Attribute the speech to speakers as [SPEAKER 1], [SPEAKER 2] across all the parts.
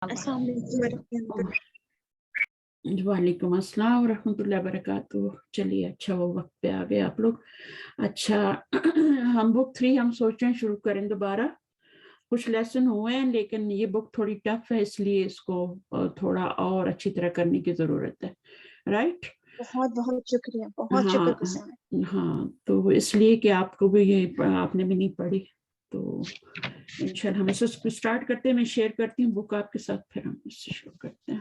[SPEAKER 1] السلام علیکم ورحمۃ اللہ۔
[SPEAKER 2] وعلیکم السلام ورحمۃ اللہ وبرکاتہ۔ چلیے اچھا وہ وقت پہ آ گئے آپ لوگ۔ اچھا ہم بک 3 ہم سوچ رہے ہیں شروع کریں دوبارہ۔ کچھ لیسن ہوئے ہیں لیکن یہ بک تھوڑی ٹف ہے، اس لیے اس کو تھوڑا اور اچھی طرح کرنے کی ضرورت ہے، رائٹ؟
[SPEAKER 1] بہت بہت شکریہ، بہت شکر گزار۔
[SPEAKER 2] ہاں تو اس لیے کہ آپ کو بھی یہ آپ نے بھی نہیں پڑھی، تو انشاءاللہ ہم اس کو اسٹارٹ کرتے ہیں۔ میں شیئر کرتی ہوں بک آپ کے ساتھ، پھر ہم اس سے شروع کرتے ہیں۔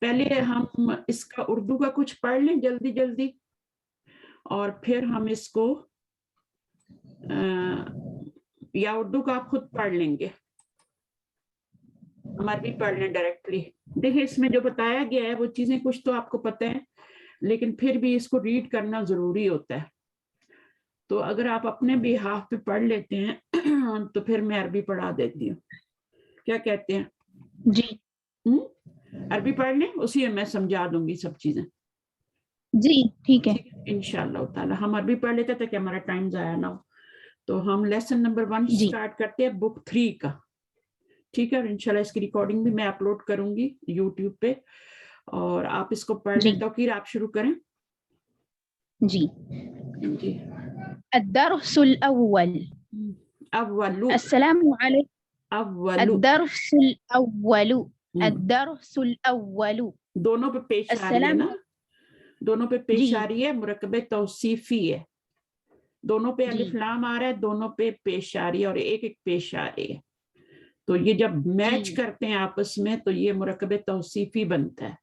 [SPEAKER 2] پہلے ہم اس کا اردو کا کچھ پڑھ لیں جلدی جلدی، اور پھر ہم اس کو یا اردو کا آپ خود پڑھ لیں گے، ہم عربی پڑھ لیں ڈائریکٹلی۔ دیکھیں اس میں جو بتایا گیا ہے وہ چیزیں کچھ تو آپ کو پتہ ہے، لیکن پھر بھی اس کو ریڈ کرنا ضروری ہوتا ہے۔ تو اگر آپ اپنے بھی ہاف پہ پڑھ لیتے ہیں تو پھر میں عربی پڑھا دیتی ہوں، کیا کہتے ہیں؟
[SPEAKER 3] جی
[SPEAKER 2] عربی پڑھ لیں، اسی میں سمجھا دوں گی سب چیزیں۔
[SPEAKER 3] جی ٹھیک ہے
[SPEAKER 2] انشاءاللہ تعالی ہم عربی پڑھ لیتے تاکہ ہمارا ٹائم ضائع نہ ہو۔ تو ہم لیسن نمبر 1
[SPEAKER 3] جی
[SPEAKER 2] سٹارٹ کرتے ہیں بک 3 کا، ٹھیک ہے؟ اور انشاءاللہ اس کی ریکارڈنگ بھی میں اپلوڈ کروں گی یوٹیوب پہ، اور آپ اس کو پڑھ لیں۔
[SPEAKER 3] جی
[SPEAKER 2] توقیر آپ شروع کریں۔
[SPEAKER 3] جی
[SPEAKER 2] جی
[SPEAKER 3] الدرس الأول
[SPEAKER 2] اولو
[SPEAKER 3] السلام علیکم
[SPEAKER 2] اولو
[SPEAKER 3] الدرس الأول الدرس الأول
[SPEAKER 2] دونوں پہ پیش آ رہی ہے
[SPEAKER 3] السلام
[SPEAKER 2] نا، دونوں پہ پیش
[SPEAKER 3] جی
[SPEAKER 2] آ رہی ہے، مرکب توصیفی ہے، دونوں پہ
[SPEAKER 3] جی
[SPEAKER 2] الف لام آ رہا ہے، دونوں پہ پیش آ رہی ہے، اور ایک ایک پیش آ رہی ہے۔ تو یہ جب میچ
[SPEAKER 3] جی
[SPEAKER 2] کرتے ہیں آپس میں تو یہ مرکب توصیفی بنتا ہے،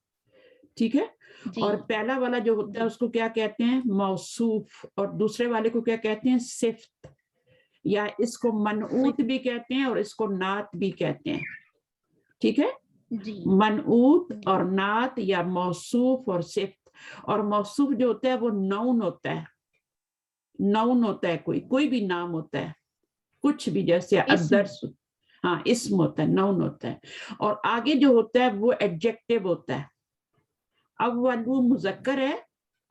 [SPEAKER 2] ٹھیک ہے؟
[SPEAKER 3] جی
[SPEAKER 2] اور پہلا والا جو ہوتا ہے
[SPEAKER 3] جی
[SPEAKER 2] اس کو کیا کہتے ہیں؟ موصوف، اور دوسرے والے کو کیا کہتے ہیں؟ صفت، یا اس کو منعوت بھی کہتے ہیں اور اس کو نعت بھی کہتے ہیں، ٹھیک ہے؟
[SPEAKER 3] جی
[SPEAKER 2] منعوت
[SPEAKER 3] جی
[SPEAKER 2] اور نعت، یا موصوف اور صفت۔ اور موصوف جو ہوتا ہے وہ نون ہوتا ہے، نون ہوتا ہے، کوئی بھی نام ہوتا ہے، کچھ بھی، جیسے
[SPEAKER 3] اسم
[SPEAKER 2] الدرس، ہاں اسم ہوتا ہے، نون ہوتا ہے۔ اور آگے جو ہوتا ہے وہ ایڈجیکٹو ہوتا ہے۔ اولو مذکر ہے،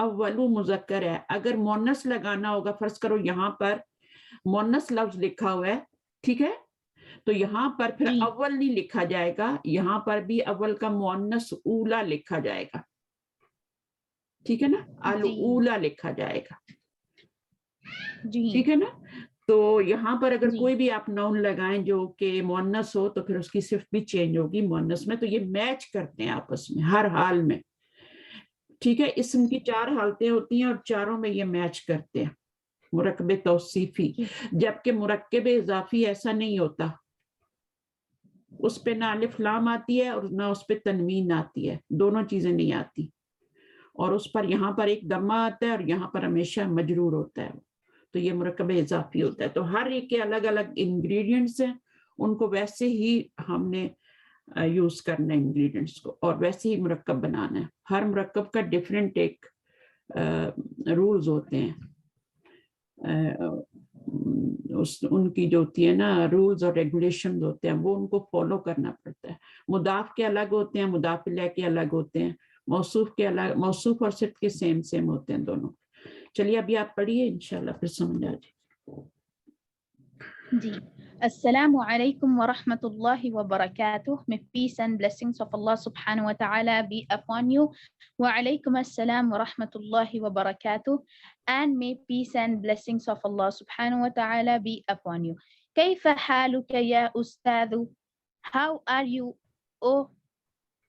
[SPEAKER 2] اولو مذکر ہے، اگر مونس لگانا ہوگا، فرض کرو یہاں پر مونس لفظ لکھا ہوا ہے، ٹھیک ہے؟ تو یہاں پر پھر
[SPEAKER 3] جی
[SPEAKER 2] اول نہیں لکھا جائے گا، یہاں پر بھی اول کا مؤنث اولا لکھا جائے گا، ٹھیک ہے نا؟
[SPEAKER 3] جی
[SPEAKER 2] الاولا لکھا جائے گا،
[SPEAKER 3] جی
[SPEAKER 2] ٹھیک ہے نا؟ تو یہاں پر اگر
[SPEAKER 3] جی
[SPEAKER 2] کوئی بھی آپ نون لگائیں جو کہ مؤنث ہو تو پھر اس کی صفت بھی چینج ہوگی مؤنث میں، تو یہ میچ کرتے ہیں آپس میں ہر حال میں، ٹھیک ہے؟ اسم کی 4 حالتیں ہوتی ہیں اور چاروں میں یہ میچ کرتے ہیں، مرکب توصیفی۔
[SPEAKER 3] جی
[SPEAKER 2] جبکہ مرکب اضافی ایسا نہیں ہوتا، اس پہ نہ الف لام آتی ہے اور نہ اس پہ تنوین آتی ہے، دونوں چیزیں نہیں آتی، اور اس پر یہاں پر ایک دمہ آتا ہے اور یہاں پر ہمیشہ مجرور ہوتا ہے، تو یہ مرکب اضافی ہوتا ہے۔ تو ہر ایک کے الگ الگ انگریڈینٹس ہیں، ان کو ویسے ہی ہم نے یوز کرنا ہے انگریڈینٹس کو، اور ویسے ہی مرکب بنانا ہے۔ ہر مرکب کا ڈیفرنٹ ایک رولز ہوتے ہیں، ان کی جو ہوتی ہے نا رولز اور ریگولیشن ہوتے ہیں، وہ ان کو فالو کرنا پڑتا ہے۔ مضاف کے الگ ہوتے ہیں، مضاف الیہ کے الگ ہوتے ہیں، موصوف کے الگ، موصوف اور صفت کے سیم ہوتے ہیں دونوں۔ چلیے ابھی آپ پڑھیے، انشاءاللہ پھر سمجھ آ جائے۔
[SPEAKER 3] جی السلام علیکم ورحمۃ اللہ وبرکاتہ. May peace and blessings of Allah subhanahu wa ta'ala be upon you. Wa alaykum assalam wa rahmatullahi wa barakatuh. And may peace and blessings of Allah subhanahu wa ta'ala be upon you. كيف حالك يا أستاذ? How are you, oh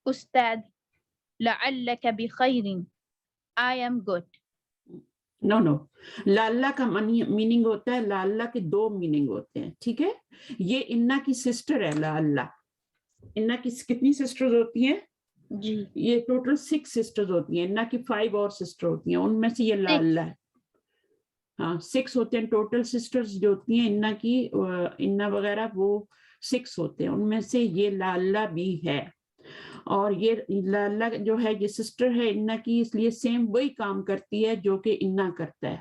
[SPEAKER 3] Ustad? لعلك بخير. I am good.
[SPEAKER 2] نو لاللہ کا meaning ہوتا ہے، لاللہ کے 2 meaning ہوتے ہیں، ٹھیک ہے؟ یہ انا کی سسٹر ہے لاللہ۔ انا کی کتنی سسٹرز ہوتی ہیں؟
[SPEAKER 3] جی
[SPEAKER 2] یہ ٹوٹل 6 سسٹرز ہوتی ہیں، انا کی 5 اور سسٹر ہوتی ہیں، ان میں سے یہ لاللہ ہے۔ ہاں 6 ہوتے ہیں ٹوٹل سسٹرز جو ہوتی ہیں انا کی، انا وغیرہ وہ 6 ہوتے ہیں، ان میں سے یہ لاللہ بھی ہے۔ اور یہ لاللہ جو ہے یہ سسٹر ہے انا کی، اس لیے سیم وہی کام کرتی ہے جو کہ انا کرتا ہے۔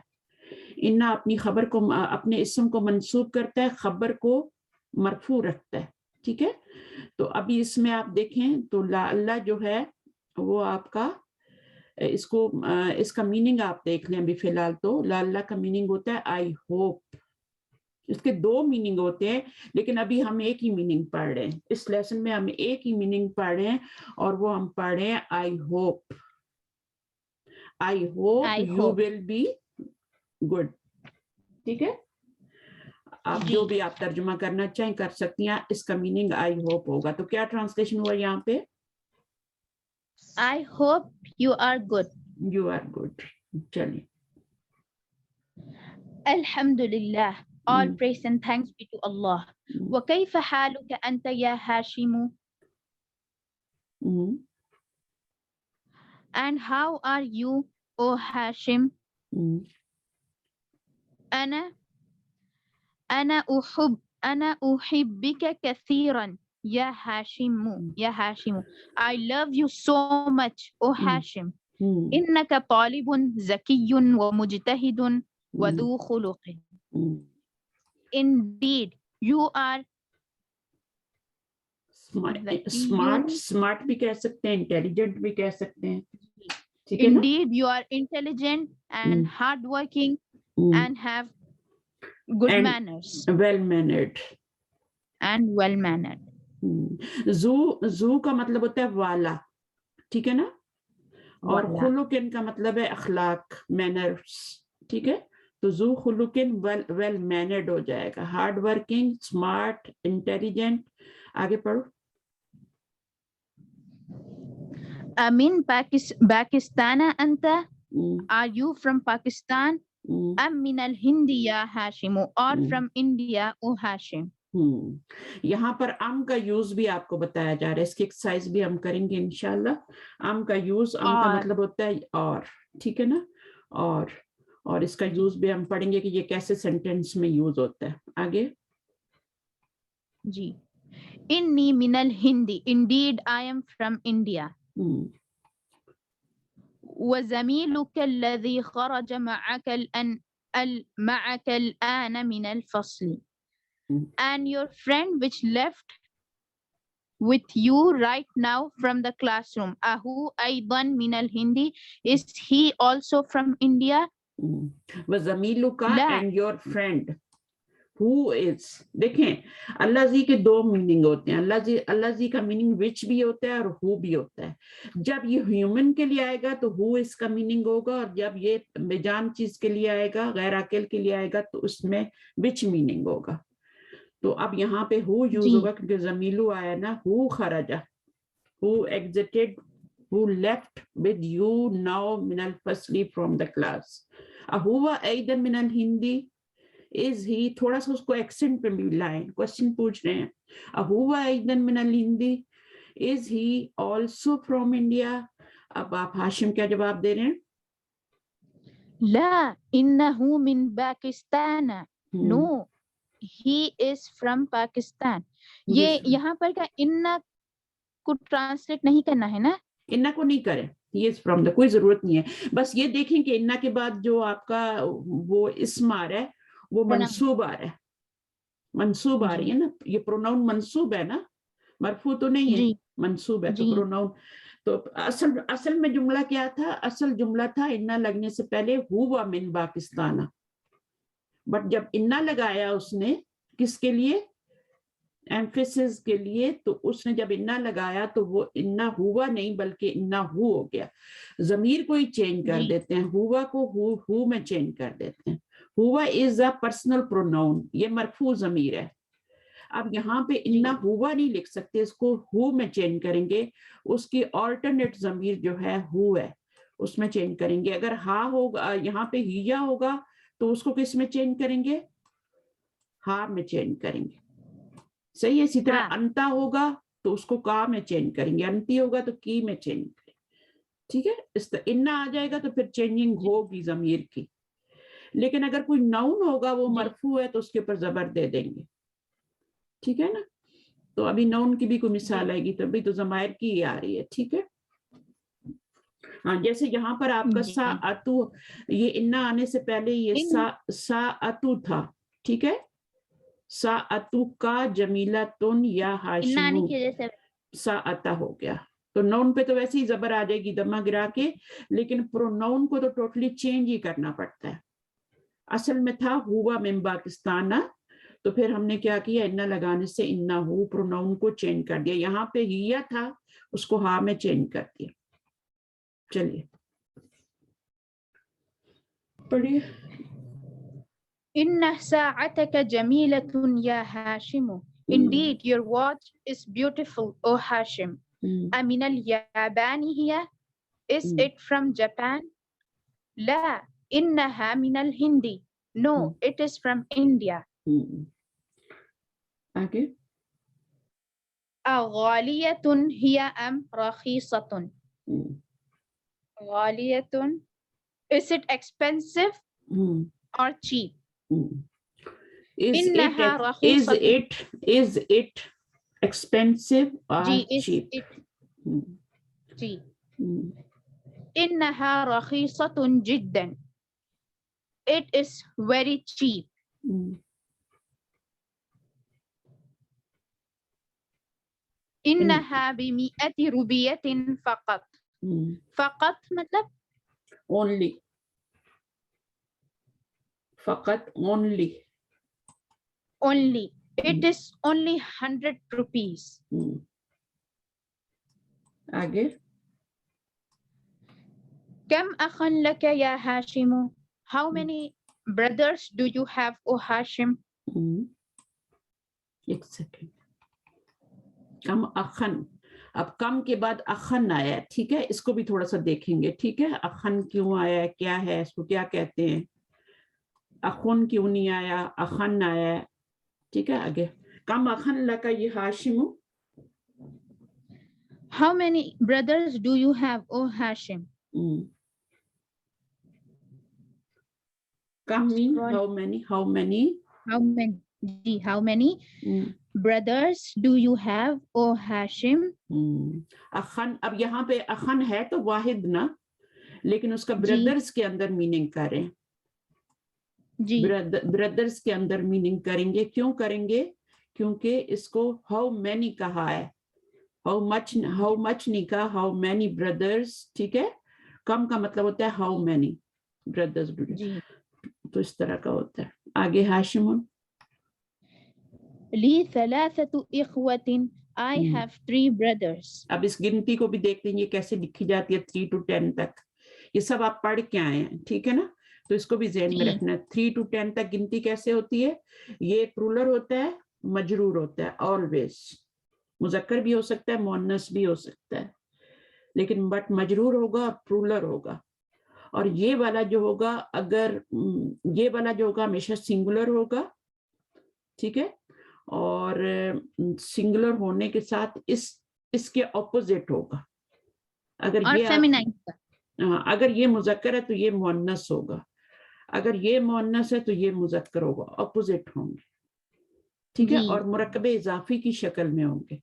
[SPEAKER 2] انا اپنی خبر کو، اپنے اسم کو منصوب کرتا ہے، خبر کو مرفوع رکھتا ہے، ٹھیک ہے؟ تو ابھی اس میں آپ دیکھیں تو لاللہ جو ہے وہ آپ کا، اس کا میننگ آپ دیکھ لیں ابھی فی الحال۔ تو لاللہ کا میننگ ہوتا ہے آئی ہوپ، اس کے دو میننگ ہوتے ہیں، لیکن ابھی ہم ایک ہی میننگ پڑھ رہے ہیں، اس لیسن میں ہم ایک ہی میننگ پڑھ رہے ہیں، اور وہ ہم پڑھ رہے ہیں I hope. I hope you will be good. ٹھیک ہے، آپ جو بھی آپ ترجمہ کرنا چاہیں کر سکتی ہیں. اس کا میننگ آئی ہوپ ہوگا. تو کیا ٹرانسلیشن ہوا یہاں پہ؟
[SPEAKER 3] I hope you are good.
[SPEAKER 2] You are good. چلیے.
[SPEAKER 3] Alhamdulillah. All praise and thanks be to Allah. وكيف حالك أنت يا Hashim? And how are you, O Hashim? أنا أحبك كثيرا يا هاشم. يا Hashim. I love you so much, O Hashim. إنك طالب ذكي ومجتهد وذو خلق. Indeed, you are
[SPEAKER 2] smart بھی کہہ سکتے ہیں، intelligent بھی کہہ سکتے ہیں. ٹھیک ہے نا؟
[SPEAKER 3] Indeed, you are intelligent and hardworking and have good manners.
[SPEAKER 2] Well-mannered.
[SPEAKER 3] And well-mannered.
[SPEAKER 2] زو کا مطلب ہوتا ہے والا. ٹھیک ہے نا؟ اور خلقن کا مطلب ہے اخلاق، manners. ٹھیک ہے؟ تو ذو خلقن ویل مینرڈ ہو جائے گا. Hard working, smart, intelligent. آگے پڑھو.
[SPEAKER 3] من پاکستان انت؟ Are you from Pakistan? ام من الہند یا ہاشم؟ اور from India, O Hashim.
[SPEAKER 2] یہاں پر ام کا یوز بھی آپ کو بتایا جا رہا ہے. اس کی ایکسرسائز بھی ہم کریں گے انشاءاللہ. ام کا یوز، ام کا مطلب ہوتا ہے اور. ٹھیک ہے نا؟ اور اس کا یوز بھی ہم پڑھیں گے کہ یہ کیسے سینٹینس میں یوز ہوتا ہے. آگے.
[SPEAKER 3] جی. انی من الہند. Indeed, I am from India. وزميلك الذي خرج معك الآن من الفصل. And your friend which left with you right now from the classroom. أهو أيضا من الهند. Is he also from India?
[SPEAKER 2] وزميلك and your friend who is. دیکھیں اللہ زی کے دو میننگ ہوتے ہیں. اللہ زی کا میننگ وچ بھی ہوتا ہے اور ہو بھی ہوتا ہے. جب یہ ہیومن کے لیے آئے گا تو ہو اس کا میننگ ہوگا، اور جب یہ بے جان چیز کے لیے آئے گا، غیر عاقل کے لیے آئے گا، تو اس میں وچ میننگ ہوگا. تو اب یہاں پہ ہو یوز ہوگا کیونکہ زمیلو آیا نا. ہو خرجہ، he exited, he left with you now من الفصل فرام دا کلاس. ہوا ایضا من الہندی. Is he، تھوڑا سا اس کو ایکسنٹ پہ بھی لائیں. کوشچن پوچھ رہے ہیں. ہوا ایضا من الہندی. Is he also from India. اب آپ ہاشم کیا جواب دے رہے ہیں؟
[SPEAKER 3] لا إنه من باکستان. No, he is from Pakistan. یہ یہاں پر کا انا کو ٹرانسلیٹ نہیں کرنا ہے نا؟
[SPEAKER 2] انا کو نہیں کریں. He is from the، کوئی ضرورت نہیں ہے. بس یہ دیکھیں کہ انا کے بعد جو آپ کا وہ اسم آ رہا ہے وہ منصوب آ رہا ہے. منصوب آ رہی ہے نا. یہ پروناؤن منصوب ہے نا، مرفوع تو نہیں ہے، منصوب ہے. تو پروناؤن تو اصل میں جملہ کیا تھا؟ اصل جملہ تھا انا لگنے سے پہلے ہوا من پاکستان. بٹ جب انا لگایا اس نے کس کے لیے؟ ایمفیسس کے لیے. تو اس نے جب انا لگایا تو وہ انا ہوا نہیں بلکہ انا ہو گیا. ضمیر کو ہی چینج کر دیتے ہیں. ہوا کو ہو میں چینج کر دیتے ہیں. ہوا از اے پرسنل پروناؤن، یہ مرفوع ضمیر ہے. اب یہاں پہ انا ہوا نہیں لکھ سکتے، اس کو ہو میں چینج کریں گے. اس کی آلٹرنیٹ ضمیر جو ہے ہو ہے، اس میں چینج کریں گے. اگر ہا ہوگا یہاں پہ ہیا ہوگا تو اس کو کس میں چینج کریں گے؟ ہا میں چینج کریں گے. صحیح ہے. اسی طرح انتا ہوگا تو اس کو کا میں چینج کریں گے. انتی ہوگا تو کی میں چینج کریں گے. ٹھیک ہے. اس طرح انا آ جائے گا تو پھر چینجنگ ہوگی ضمیر کی. لیکن اگر کوئی ناؤن ہوگا وہ مرفوع ہے تو اس کے اوپر زبر دے دیں گے. ٹھیک ہے نا. تو ابھی ناؤن کی بھی کوئی مثال آئے گی تو ابھی تو ضمائر کی ہی آ رہی ہے. ٹھیک ہے. ہاں جیسے یہاں پر آپ کا سا اتو، یہ انا آنے سے پہلے یہ سا اتو تھا. ٹھیک ہے. سا اتو کا جمیلہ تن یا ہاشم سا اتا ہو گیا. تو نون پہ تو ویسے ہی زبر آ جائے گی دمہ گرا کے، لیکن پروناؤن کو تو ٹوٹلی چینج ہی کرنا پڑتا ہے. اصل میں تھا ہوا من پاکستان، تو پھر ہم نے کیا کیا, انہ لگانے سے انہو پروناؤن کو چینج کر دیا. یہاں پہ ہیا تھا, اس کو ہا میں چینج کر دیا. چلیے پڑھیے.
[SPEAKER 3] إن ساعتك جميلة يا Hashim. Indeed, your watch is beautiful, O Hashim. أمن اليابان هي? Is it from Japan? لا, إنها من الهند. No, it is from India.
[SPEAKER 2] آگے.
[SPEAKER 3] أغالية هي أم رخيصة? غالية. Is it expensive or cheap? إنها رخيصة.
[SPEAKER 2] Is it expensive or
[SPEAKER 3] G, is
[SPEAKER 2] cheap?
[SPEAKER 3] it. جی. إنها رخيصة جدا. It is very cheap. إنها ب100 روبية فقط. فقط مطلب
[SPEAKER 2] only. فقط only.
[SPEAKER 3] Only. It is only 100 rupees.
[SPEAKER 2] آگے.
[SPEAKER 3] كم أخا لك يا Hashim? How many brothers do you have, O Hashim?
[SPEAKER 2] ایک سیکنڈ. کم اخن, اب کم کے بعد اخن آیا ہے, ٹھیک ہے, اس کو بھی تھوڑا سا دیکھیں گے. ٹھیک ہے, اخن کیوں آیا ہے, کیا ہے, اس کو کیا کہتے ہیں, اخن کیوں نہیں آیا, اخن آیا ہے. ٹھیک ہے, آگے. کم اخن لکا یہ ہاشم.
[SPEAKER 3] How many brothers do you have, O Hashim?
[SPEAKER 2] Come mean how many, how many.
[SPEAKER 3] How many? How many brothers do you have, O Hashim?
[SPEAKER 2] اخن, اب یہاں پہ اخن ہے تو واحد نا, لیکن اس کا بردرز کے اندر میننگ کریں.
[SPEAKER 3] جی.
[SPEAKER 2] بردرز کے اندر میننگ کریں گے. کیوں کریں گے؟ کیونکہ اس کو how many کہا ہے, how much نہیں کہا, how many brothers. ٹھیک ہے, کم کا مطلب ہوتا ہے how many brothers. تو اس طرح کا ہوتا ہے. آگے ہاشم.
[SPEAKER 3] لی 3 إخوة. I have 3 brothers.
[SPEAKER 2] اب اس گنتی کو بھی دیکھ لیں, یہ کیسے لکھی جاتی ہے 3 to 10 تک. یہ سب آپ پڑھ کے آئے ہیں, ٹھیک ہے نا, تو اس کو بھی ذہن میں رکھنا ہے. 3 to 10 تک گنتی کیسے ہوتی ہے؟ یہ پرولر ہوتا ہے, مجرور ہوتا ہے, always. مذکر بھی ہو سکتا ہے, مؤنث بھی ہو سکتا ہے, لیکن بٹ مجرور ہوگا, پرولر ہوگا. اور یہ والا جو ہوگا, اگر یہ والا جو ہوگا ہمیشہ سنگولر ہوگا. ٹھیک ہے, اور سنگولر ہونے کے ساتھ اس کے اپوزٹ ہوگا. اگر یہ مذکر ہے تو یہ مؤنث ہوگا, اگر یہ مؤنث ہے تو یہ مذکر ہوگا, اپوزٹ ہوں گے. ٹھیک ہے, اور مرکب اضافی کی شکل میں ہوں گے.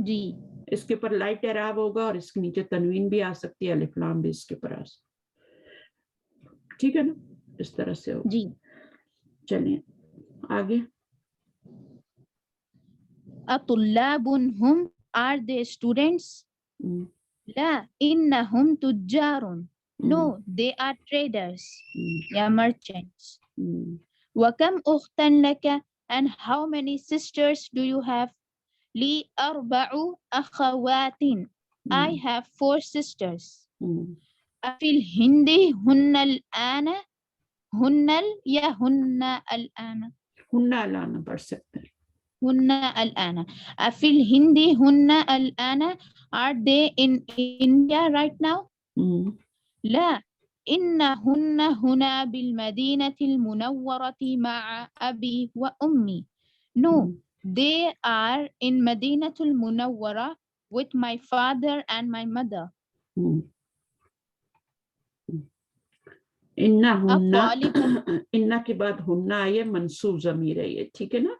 [SPEAKER 3] جی.
[SPEAKER 2] اس کے اوپر لائٹ اعراب ہوگا, اور اس کے نیچے تنوین بھی آ سکتی ہے, الف لام بھی اس کے اوپر آ سکتی. ٹھیک ہے نا, اس طرح سے ہوگا.
[SPEAKER 3] جی.
[SPEAKER 2] چلیں آگے.
[SPEAKER 3] اطلاب ہم. Are they students? لا, إنهم تجار. No, they are traders. Yeah, merchants. وكم أختا لك? And how many sisters do you have? لي 4 أخوات. I have 4 sisters. أفي الهند هن الآن? هن الآن.
[SPEAKER 2] ہن الآن پڑھ سکتے ہیں.
[SPEAKER 3] هن الآن. أفي الهند هن الآن? Are they in India right now? لا, إنهن هنا بالمدينة المنورة مع أبي وأمي. No, they are in مدينة المنورة with my father and my mother.
[SPEAKER 2] انہ کے بعد ہننا آئیے, منصوب ضمیر ہے یہ. ٹھیک ہے نا,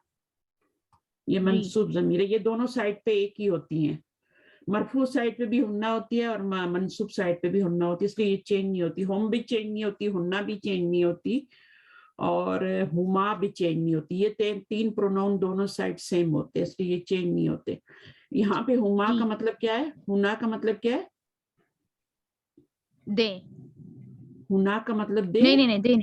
[SPEAKER 2] یہ منصوب ضمیر ہے. یہ دونوں سائڈ پہ ایک ہی ہوتی ہیں, مرفوع سائڈ پہ بھی ہننا ہوتی ہے اور منصوب سائڈ پہ بھی ہننا ہوتی ہے, اس لیے یہ چینج نہیں ہوتی. ہم بھی چینج نہیں ہوتی, ہننا بھی چینج نہیں ہوتی, اور ہما بھی چینج نہیں ہوتی. یہ 3 پروناؤن دونوں سائڈ سیم ہوتے ہیں, اس لیے یہ چینج نہیں ہوتے. یہاں پہ ہما کا مطلب کیا ہے, ہنا کا مطلب کیا ہے؟
[SPEAKER 3] دے.
[SPEAKER 2] ہنا کا مطلب دے.
[SPEAKER 3] نہیں.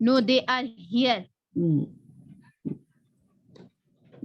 [SPEAKER 3] No, they are here.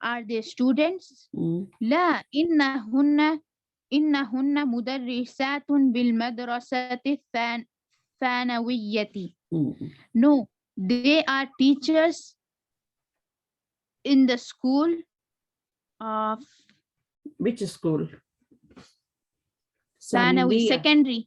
[SPEAKER 3] are they students? Law إنهن مدرسات بالمدرسة الثانوية. No, they are teachers in the school of
[SPEAKER 2] Which school?
[SPEAKER 3] ثانوي, secondary.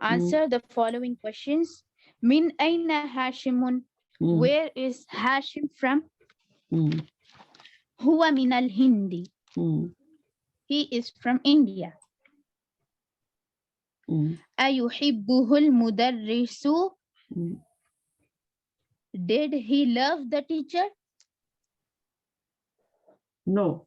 [SPEAKER 3] Answer the following questions. Min ayna Hashimun? Where is Hashim from? Huwa min al-Hindi. He is from India. Ayuhibbuhul mudarrisu? Did he love the teacher?
[SPEAKER 2] No.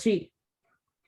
[SPEAKER 2] 3.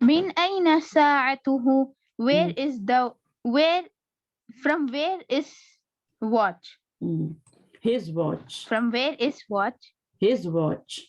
[SPEAKER 3] Min ayna sa'atuhu? Where is the from where is watch?
[SPEAKER 2] His watch.
[SPEAKER 3] From where is watch?
[SPEAKER 2] His watch.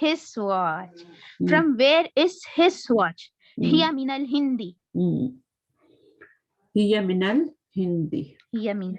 [SPEAKER 3] his watch? From where is his watch? Hiya min al-Hindi.
[SPEAKER 2] Hiya min al-Hindi.
[SPEAKER 3] Hiya min.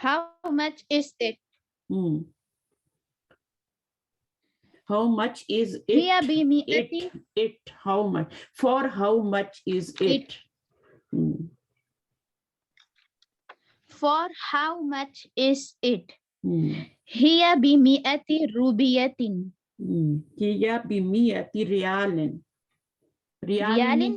[SPEAKER 3] How much is it?
[SPEAKER 2] How much is it?
[SPEAKER 3] Hiya bi mi'ati.
[SPEAKER 2] It. How much? For how much is it?
[SPEAKER 3] For how much is it? Hiya bi mi'ati rubiyatin.
[SPEAKER 2] Hiya bi mi'ati riyalin. Riyalin?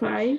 [SPEAKER 2] 5,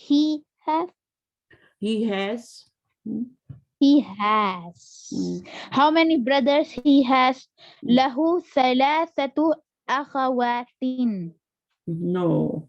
[SPEAKER 3] he has,
[SPEAKER 2] he has,
[SPEAKER 3] how many brothers he has, lahu thalathatu akhawatin,
[SPEAKER 2] no,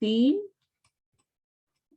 [SPEAKER 2] 3,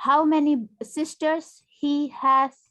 [SPEAKER 3] how many sisters he has,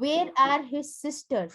[SPEAKER 3] where are his sisters,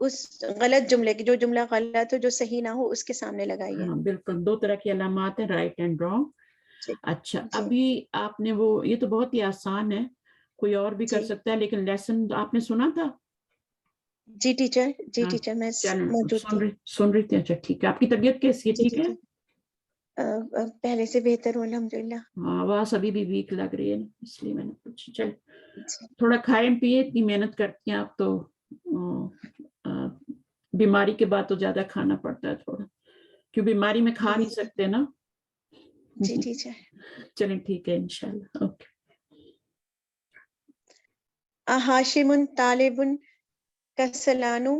[SPEAKER 1] اس غلط جملے کی، جو جملہ غلط ہو، جو صحیح نہ ہو، اس کے سامنے لگائیے.
[SPEAKER 2] ہاں بالکل، دو طرح کی علامات ہیں، رائٹ اینڈ رانگ. اچھا
[SPEAKER 1] جی.
[SPEAKER 2] ابھی آپ نے وہ، یہ تو بہت ہی آسان ہے، کوئی اور بھی کر
[SPEAKER 1] جی.
[SPEAKER 2] سکتا ہے، لیکن لیسن آپ نے سنا تھا؟
[SPEAKER 1] جی ٹیچر، جی
[SPEAKER 2] ہاں،
[SPEAKER 1] ٹیچر میں
[SPEAKER 2] چلیں
[SPEAKER 1] موجود تھی.
[SPEAKER 2] سن رہی تھی. اچھا ٹھیک ہے. آپ کی طبیعت کیسی ہے؟
[SPEAKER 1] جی
[SPEAKER 2] ٹھیک ہے؟
[SPEAKER 1] ٹیچر پہلے سے بہتر ہوں الحمدللہ.
[SPEAKER 2] ہاں آواز ابھی بھی ویک لگ رہی ہے، اس لیے میں نے پوچھا. چل
[SPEAKER 1] جی.
[SPEAKER 2] تھوڑا کھائیں پیے، اتنی محنت کرتی ہیں آپ تو بیماری کے بعد تو زیادہ کھانا پڑتا ہے تھوڑا، کیوں بیماری میں کھا نہیں سکتے نا.
[SPEAKER 1] جی ٹیچر.
[SPEAKER 2] چلیں ٹھیک ہے انشاءاللہ. اوکے.
[SPEAKER 1] ہاشم طالب کسلانو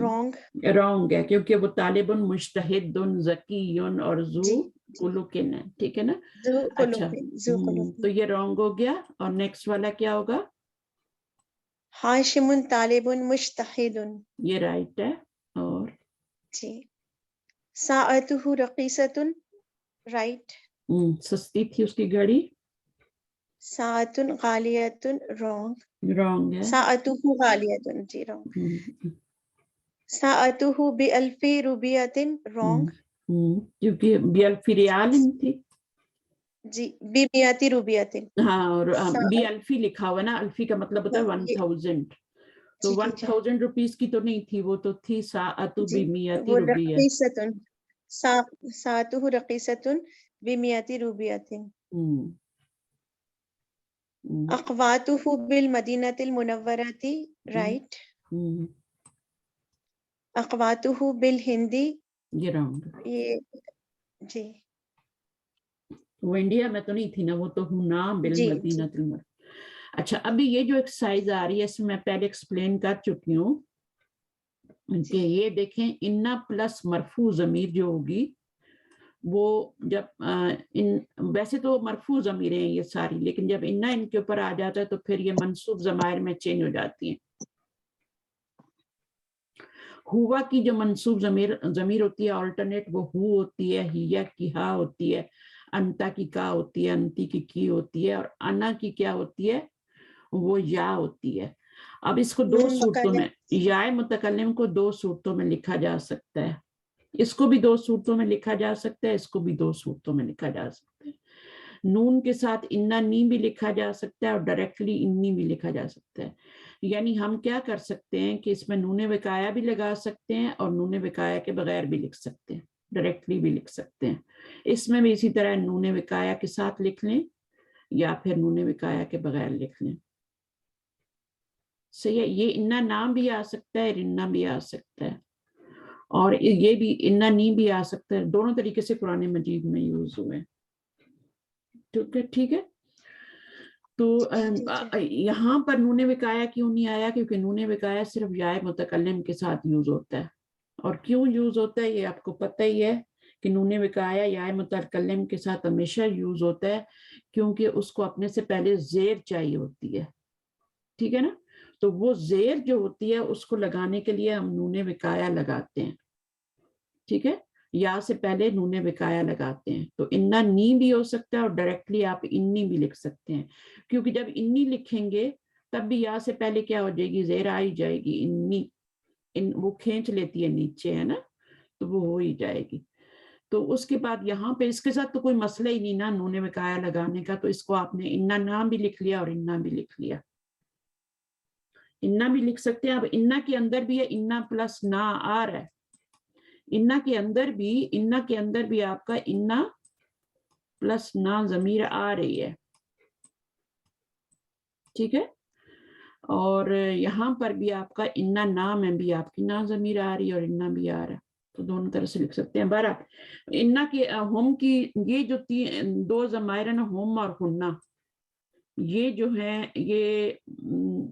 [SPEAKER 1] رونگ.
[SPEAKER 2] رونگ ہے، کیونکہ وہ طالب مجتہد ذکی اور ذو
[SPEAKER 1] جی.
[SPEAKER 2] خلقن ہے. ٹھیک ہے نا؟
[SPEAKER 1] ذو
[SPEAKER 2] اچھا
[SPEAKER 1] خلق، ذو خلق.
[SPEAKER 2] تو یہ رونگ ہو گیا. اور نیکسٹ والا کیا ہوگا؟
[SPEAKER 1] ہاشم طالب مجتہد.
[SPEAKER 2] یہ رائٹ ہے. اور
[SPEAKER 1] جی. ساعتہ رقیصۃ، رائٹ.
[SPEAKER 2] سستی تھی اس کی گھڑی.
[SPEAKER 1] ساعت غالیۃ، رونگ.
[SPEAKER 2] رونگ ہے.
[SPEAKER 1] ساعتہ غالیۃ، جی رونگ. ساعتہ بألف روبیۃ، رونگ.
[SPEAKER 2] کیونکہ بی ریال تھی.
[SPEAKER 1] جی بمئتی روبیۃ.
[SPEAKER 2] ہاں، اور بی الفی لکھا ہوا نا، الفی کا مطلب ہوتا ہے 1000. تو 1000 روپیز کی تو نہیں تھی، وہ تو تھی ساعت
[SPEAKER 1] جی
[SPEAKER 2] بمئتی
[SPEAKER 1] وہ
[SPEAKER 2] روبیہ.
[SPEAKER 1] رقیصۃ، ساعتہ رقیصۃ بمئتی روبیۃ. اقواتہ بالمدینۃ المنورۃ، رائٹ. اقواتہ بالہندی،
[SPEAKER 2] یہ رونگ.
[SPEAKER 1] یہ جی.
[SPEAKER 2] وہ انڈیا میں تو نہیں تھی نا، وہ تو ہنا بالمدینہ
[SPEAKER 1] جی.
[SPEAKER 2] المنورہ. اچھا ابھی یہ جو ایکسرسائز آ رہی ہے، اس میں پہلے ایکسپلین کر چکی ہوں کہ یہ دیکھیں انا پلس مرفوع ضمیر جو ہوگی وہ جب ویسے تو مرفوع ضمیریں ہیں یہ ساری، لیکن جب انا ان کے اوپر آ جاتا ہے تو پھر یہ منصوب ضمائر میں چینج ہو جاتی ہیں. ہوا کی جو منصوب ضمیر ہوتی ہے آلٹرنیٹ، وہ ہو ہوتی ہے، ہیا کی ہا ہوتی ہے، انتا کی کا ہوتی ہے، انتی کی ہوتی ہے، اور انا کی کیا ہوتی ہے؟ وہ یا ہوتی ہے. اب اس کو دو صورتوں میں، یا متکلم کو دو صورتوں میں لکھا جا سکتا ہے. اس کو بھی دو صورتوں میں لکھا جا سکتا ہے، اس کو بھی دو صورتوں میں لکھا جا سکتا ہے. نون کے ساتھ انا نی بھی لکھا جا سکتا ہے، اور ڈائریکٹلی انی بھی لکھا جا سکتا ہے. یعنی ہم کیا کر سکتے ہیں کہ اس میں نون وقایا بھی لگا سکتے ہیں، اور نون وقایا کے بغیر بھی لکھ سکتے ہیں، ڈائریکٹلی بھی لکھ سکتے ہیں. اس میں بھی اسی طرح نون وقایا کے ساتھ لکھ لیں یا پھر نون وقایا کے بغیر لکھ لیں. صحیح ہے. یہ انا نام بھی آ سکتا ہے، انا بھی آ سکتا ہے، اور یہ بھی انا نی بھی آ سکتا ہے. دونوں طریقے سے قرآن مجید میں یوز ہوئے. ٹھیک ہے. تو یہاں پر نون وقایا کیوں نہیں آیا؟ کیونکہ نون وقایا صرف یا متکلم کے ساتھ یوز ہوتا ہے. اور کیوں یوز ہوتا ہے یہ آپ کو پتہ ہی ہے کہ نون وقایا یا متکلم کے ساتھ ہمیشہ یوز ہوتا ہے، کیونکہ اس کو اپنے سے پہلے زیر چاہیے ہوتی ہے. ٹھیک ہے نا؟ تو وہ زیر جو ہوتی ہے اس کو لگانے کے لیے ہم نون وقایا لگاتے ہیں. ٹھیک ہے، یا سے پہلے نون وقایا لگاتے ہیں. تو انا نی بھی ہو سکتا ہے، اور ڈائریکٹلی آپ انی بھی لکھ سکتے ہیں، کیونکہ جب انی لکھیں گے تب بھی یا سے پہلے کیا ہو جائے گی؟ زیر آئی جائے گی. انی وہ کھینچ لیتی ہے نیچے، ہے نا، تو وہ ہو ہی جائے گی. تو اس کے بعد یہاں پہ اس کے ساتھ تو کوئی مسئلہ ہی نہیں نا نون وقایا لگانے کا، تو اس کو آپ نے انا نام بھی لکھ لیا اور انا بھی لکھ لیا. انا بھی لکھ سکتے ہیں. اب انا کے اندر بھی ہے انا پلس نا آ رہا ہے. انا کے اندر بھی آپ کا انا پلس نا ضمیر آ رہی ہے. ٹھیک ہے. اور یہاں پر بھی آپ کا انا نا میں بھی آپ کی نا ضمیر آ رہی ہے اور انا بھی آ رہا ہے. تو دونوں طرح سے لکھ سکتے ہیں. بہرحال انا کے ہم کی یہ جو دو ضمائر ہیں نا، ہم اور ہننا، یہ جو ہیں یہ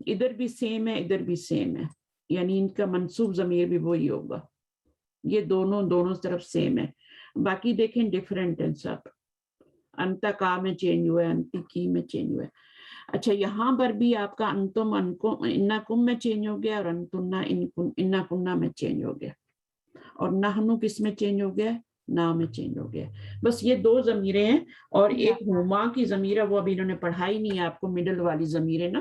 [SPEAKER 2] ادھر بھی سیم ہے ادھر بھی سیم ہے، یعنی ان کا منصوب ضمیر بھی وہی ہوگا. یہ دونوں طرف سیم ہے. باقی دیکھیں ڈیفرنٹ ہیں سب. انتا کا میں چینج ہوا ہے، انتی کی میں چینج ہوا ہے. اچھا یہاں پر بھی آپ کا انتم انا کم میں چینج ہو گیا، اور انتنا انا کننا میں چینج ہو گیا. اور نحنو کس میں چینج ہو گیا؟ نا میں چینج ہو گیا. بس یہ دو ضمیریں ہیں. اور ایک ہما کی ضمیر ہے، وہ ابھی انہوں نے پڑھائی نہیں ہے آپ کو، مڈل والی ضمیریں نا،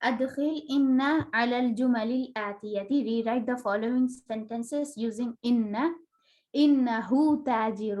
[SPEAKER 4] أدخل إن على الجمل الآتية. Rewrite the following sentences using إن. إنه تاجر.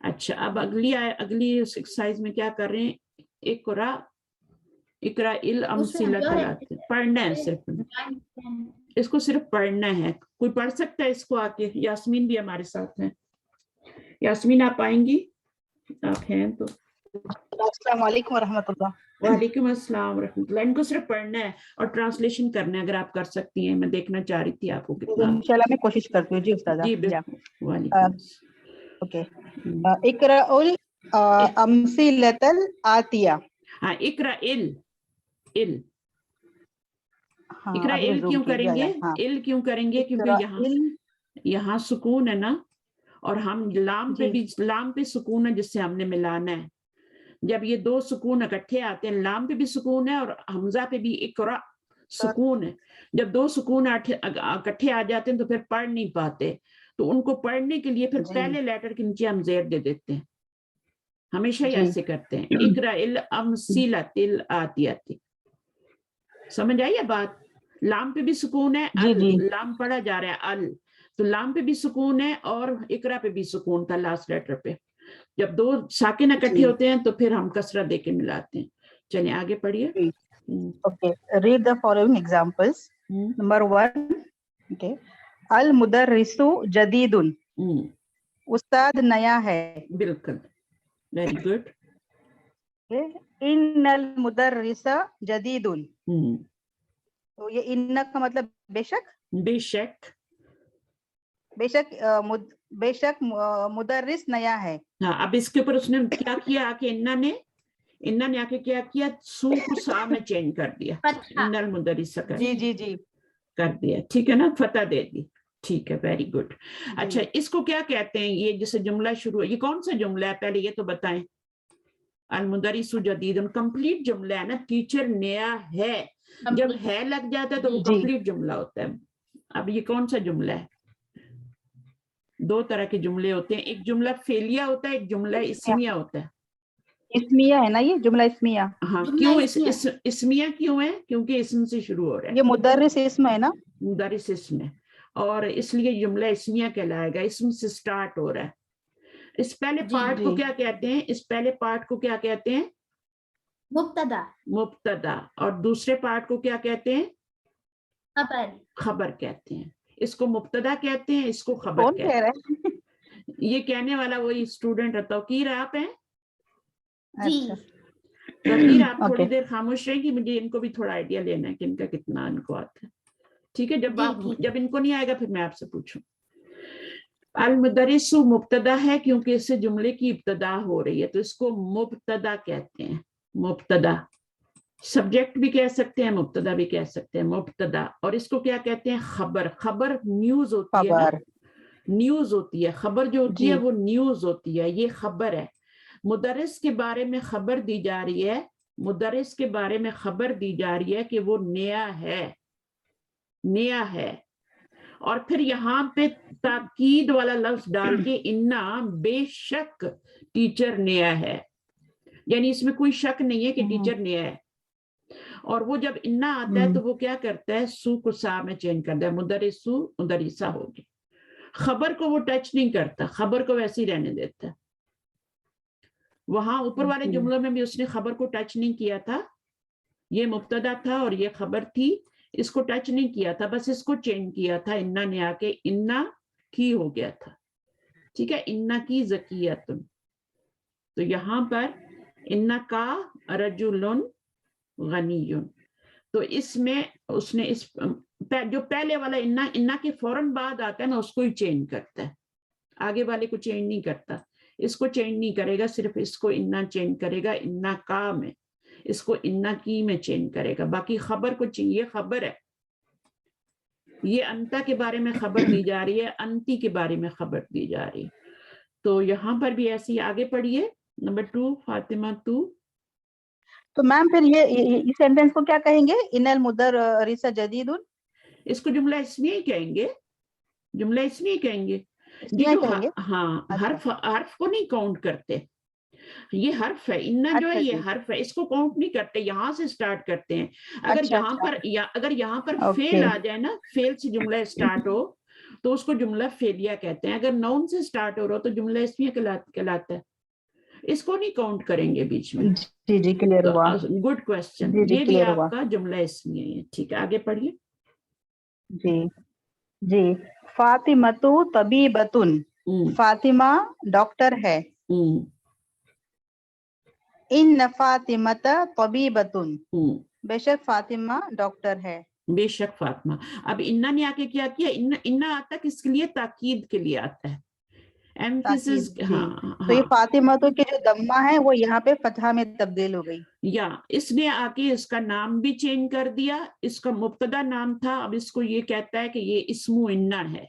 [SPEAKER 2] اچھا اب اگلی ایکسرسائز میں کیا کر رہے ہیں؟ اقرا الامثلۃ پڑھنا ہے صرف، اس کو صرف پڑھنا ہے. کوئی پڑھ سکتا ہے اس کو آ کے؟ یاسمین بھی ہمارے ساتھ ہیں. یاسمین آپ آئیں گی؟ آپ ہیں تو.
[SPEAKER 5] السلام علیکم ورحمۃ اللہ.
[SPEAKER 2] وعلیکم السلام ورحمۃ اللہ. ان کو صرف پڑھنا ہے اور ٹرانسلیشن کرنا ہے اگر آپ کر سکتی ہیں. میں دیکھنا چاہ رہی تھی آپ کو کتنا.
[SPEAKER 5] انشاءاللہ میں کوشش کرتی ہوں. جی استاذہ.
[SPEAKER 2] جی بالکل. وعلیکم
[SPEAKER 5] اوکے. اقرا الامثلۃ الآتیہ.
[SPEAKER 2] ہاں اقرا اقرا
[SPEAKER 5] ابھی میں
[SPEAKER 2] کیوں
[SPEAKER 5] zoom
[SPEAKER 2] کریں گے؟ کیوں کریں گے؟ کیونکہ یہاں سکون ہے نا، اور ہم لام پہ بھی، لام پہ سکون ہے جس سے ہم نے ملانا ہے. جب یہ دو سکون اکٹھے آتے ہیں، لام پہ بھی سکون ہے اور حمزہ پہ بھی اقرا سکون ہے. جب دو سکون اکٹھے آ جاتے ہیں تو پھر پڑھ نہیں پاتے. تو ان کو پڑھنے کے لیے پھر پہلے لیٹر کے نیچے ہم زیر دے دیتے ہیں. ہمیشہ ہی ایسے کرتے ہیں. اقرا الامثلۃ الآتیہ. سمجھ آئی ہے بات؟ لام پہ بھی سکون ہے، لام پڑھا جا رہا ہے ال، تو لام پہ بھی سکون ہے اور اقرا پہ بھی سکون تھا لاسٹ لیٹر پہ. جب دو ساکن اکٹھے ہوتے ہیں تو پھر ہم کسرہ دے کے ملاتے ہیں. چلیں آگے پڑھیے.
[SPEAKER 5] Okay. Read the following examples. Number 1. Okay. المدرس جدید. استاد نیا ہے.
[SPEAKER 2] بالکل. Very good.
[SPEAKER 5] ان المدرس جدید. تو یہ ان کا مطلب بے شک.
[SPEAKER 2] بے شک.
[SPEAKER 5] بے شک بے شک مدرس نیا ہے.
[SPEAKER 2] ہاں اب اس کے اوپر اس نے کیا کیا کہ انہوں نے آ کے کیا کیا؟ سو کو سا میں چینج کر دیا. ان المدرس کر دیا. ٹھیک ہے نا، فتح دے دی. ٹھیک ہے، ویری گڈ. اچھا اس کو کیا کہتے ہیں؟ یہ جیسے جملہ شروع ہے، یہ کون سا جملہ ہے پہلے یہ تو بتائیں. المدرس جدید کمپلیٹ جملہ ہے نا، ٹیچر نیا ہے. جب ہے لگ جاتا ہے تو وہ کمپلیٹ جملہ ہوتا ہے. اب یہ کون سا جملہ ہے؟ دو طرح کے جملے ہوتے ہیں، ایک جملہ فعلیہ ہوتا ہے، ایک جملہ اسمیہ ہوتا ہے.
[SPEAKER 5] اسمیہ ہے نا یہ جملہ اسمیہ.
[SPEAKER 2] ہاں کیوں اسمیہ کیوں ہے؟ کیونکہ اسم سے شروع ہو رہا ہے.
[SPEAKER 5] یہ مدرس اسم ہے نا،
[SPEAKER 2] مدرس اسم ہے اور اس لیے جملہ اسمیہ کہلائے گا. اسم سے سٹارٹ ہو رہا ہے. اس پہلے پارٹ کو کیا کہتے ہیں؟ اس پہلے پارٹ کو کیا کہتے ہیں؟ مبتدا. اور دوسرے پارٹ کو کیا کہتے ہیں؟ خبر کہتے ہیں. اس کو مبتدا کہتے ہیں، اس کو خبر کہتے ہیں. یہ کہنے والا وہی اسٹوڈنٹ ہے. توقیر آپ ہیں؟ توقیر آپ تھوڑی دیر خاموش رہیں گی، مجھے ان کو بھی تھوڑا آئیڈیا لینا ہے کہ ان کا کتنا ان کو آتا ہے. ٹھیک ہے، جب ان کو نہیں آئے گا پھر میں آپ سے پوچھوں. المدرس مبتدا ہے کیونکہ اس سے جملے کی ابتدا ہو رہی ہے تو اس کو مبتدا کہتے ہیں. مبتدا سبجیکٹ بھی کہہ سکتے ہیں، مبتدا بھی کہہ سکتے ہیں. مبتدا. اور اس کو کیا کہتے ہیں؟ خبر. خبر نیوز ہوتی ہے، نیوز ہوتی ہے. خبر جو ہوتی ہے وہ نیوز ہوتی ہے. یہ خبر ہے. مدرس کے بارے میں خبر دی جا رہی ہے، مدرس کے بارے میں خبر دی جا رہی ہے کہ وہ نیا ہے. نیا ہے. اور پھر یہاں پہ تاکید والا لفظ ڈال کے انا بے شک ٹیچر نیا ہے. یعنی اس میں کوئی شک نہیں ہے کہ ٹیچر نیا ہے. اور وہ جب انا آتا ہے تو وہ کیا کرتا ہے؟ سو کو سا میں چینج کرتا ہے. مدرسو مدرسہ ہوگی. خبر کو وہ ٹچ نہیں کرتا، خبر کو ویسے ہی رہنے دیتا ہے. وہاں اوپر والے جملوں میں بھی اس نے خبر کو ٹچ نہیں کیا تھا. یہ مبتدا تھا اور یہ خبر تھی، اس کو ٹچ نہیں کیا تھا، بس اس کو چینج کیا تھا. انا نے آ کے انا کی ہو گیا تھا. ٹھیک ہے، انا کی زکیتن. تو یہاں پر انا کا رجل غنی. تو اس میں اس نے اس جو پہلے والا انا کے فوراً بعد آتا ہے نا اس کو ہی چینج کرتا ہے، آگے والے کو چینج نہیں کرتا. اس کو چینج نہیں کرے گا، صرف اس کو انا چینج کرے گا. انا کا میں اس کو انا کی میں چینج کرے گا. باقی خبر کو یہ خبر ہے، یہ انتا کے بارے میں خبر دی جا رہی ہے، انتی کے بارے میں خبر دی جا رہی ہے. تو یہاں پر بھی ایسی آگے پڑھیے. نمبر 2 فاطمہ 2.
[SPEAKER 5] تو میم پھر یہ سینٹینس کو کیا کہیں گے؟ ان المدرس جدید. اس
[SPEAKER 2] کو جملہ اسمیہ ہی کہیں گے. جملہ اسمیہ کہیں گے. یہ جو ہاں حرف کو نہیں کاؤنٹ کرتے. یہ حرف ہے، انا جو ہے یہ حرف ہے، اس کو کاؤنٹ نہیں کرتے. یہاں سے سٹارٹ کرتے ہیں. اگر یہاں پر فعل آ جائے نا، فعل سے جملہ سٹارٹ ہو تو اس کو جملہ فعلیہ کہتے ہیں. اگر نون سے سٹارٹ ہو رہا ہو تو جملہ اسمیہ کہلاتا ہے. اس کو نہیں کاؤنٹ کریں گے بیچ میں.
[SPEAKER 5] جی جی کلیئر ہوا.
[SPEAKER 2] Good question.
[SPEAKER 5] جی جی
[SPEAKER 2] یہ بھی
[SPEAKER 5] کلیئر
[SPEAKER 2] آپ
[SPEAKER 5] ہوا.
[SPEAKER 2] کا جملہ اسمیہ ہے. ٹھیک ہے آگے پڑھیے.
[SPEAKER 5] جی جی فاطمۃ طبیبۃ. فاطمہ ڈاکٹر ہے. ان فاطمۃ طبیبۃ. بے شک فاطمہ ڈاکٹر ہے.
[SPEAKER 2] بے شک فاطمہ. اب انا نے آگے کیا کیا؟ انا آتا کس کے لیے؟ تاکید کے لیے آتا ہے. ایمفیسس.
[SPEAKER 5] جی
[SPEAKER 2] ہاں
[SPEAKER 5] تو یہ
[SPEAKER 2] ہاں.
[SPEAKER 5] فاطمہ کی جو دمہ ہے وہ یہاں پہ فتحہ میں تبدیل ہو گئی.
[SPEAKER 2] یا اس نے آ کے اس کا نام بھی چینج کر دیا. اس کا مبتدا نام تھا، اب اس کو یہ کہتا ہے کہ یہ اسم انا ہے.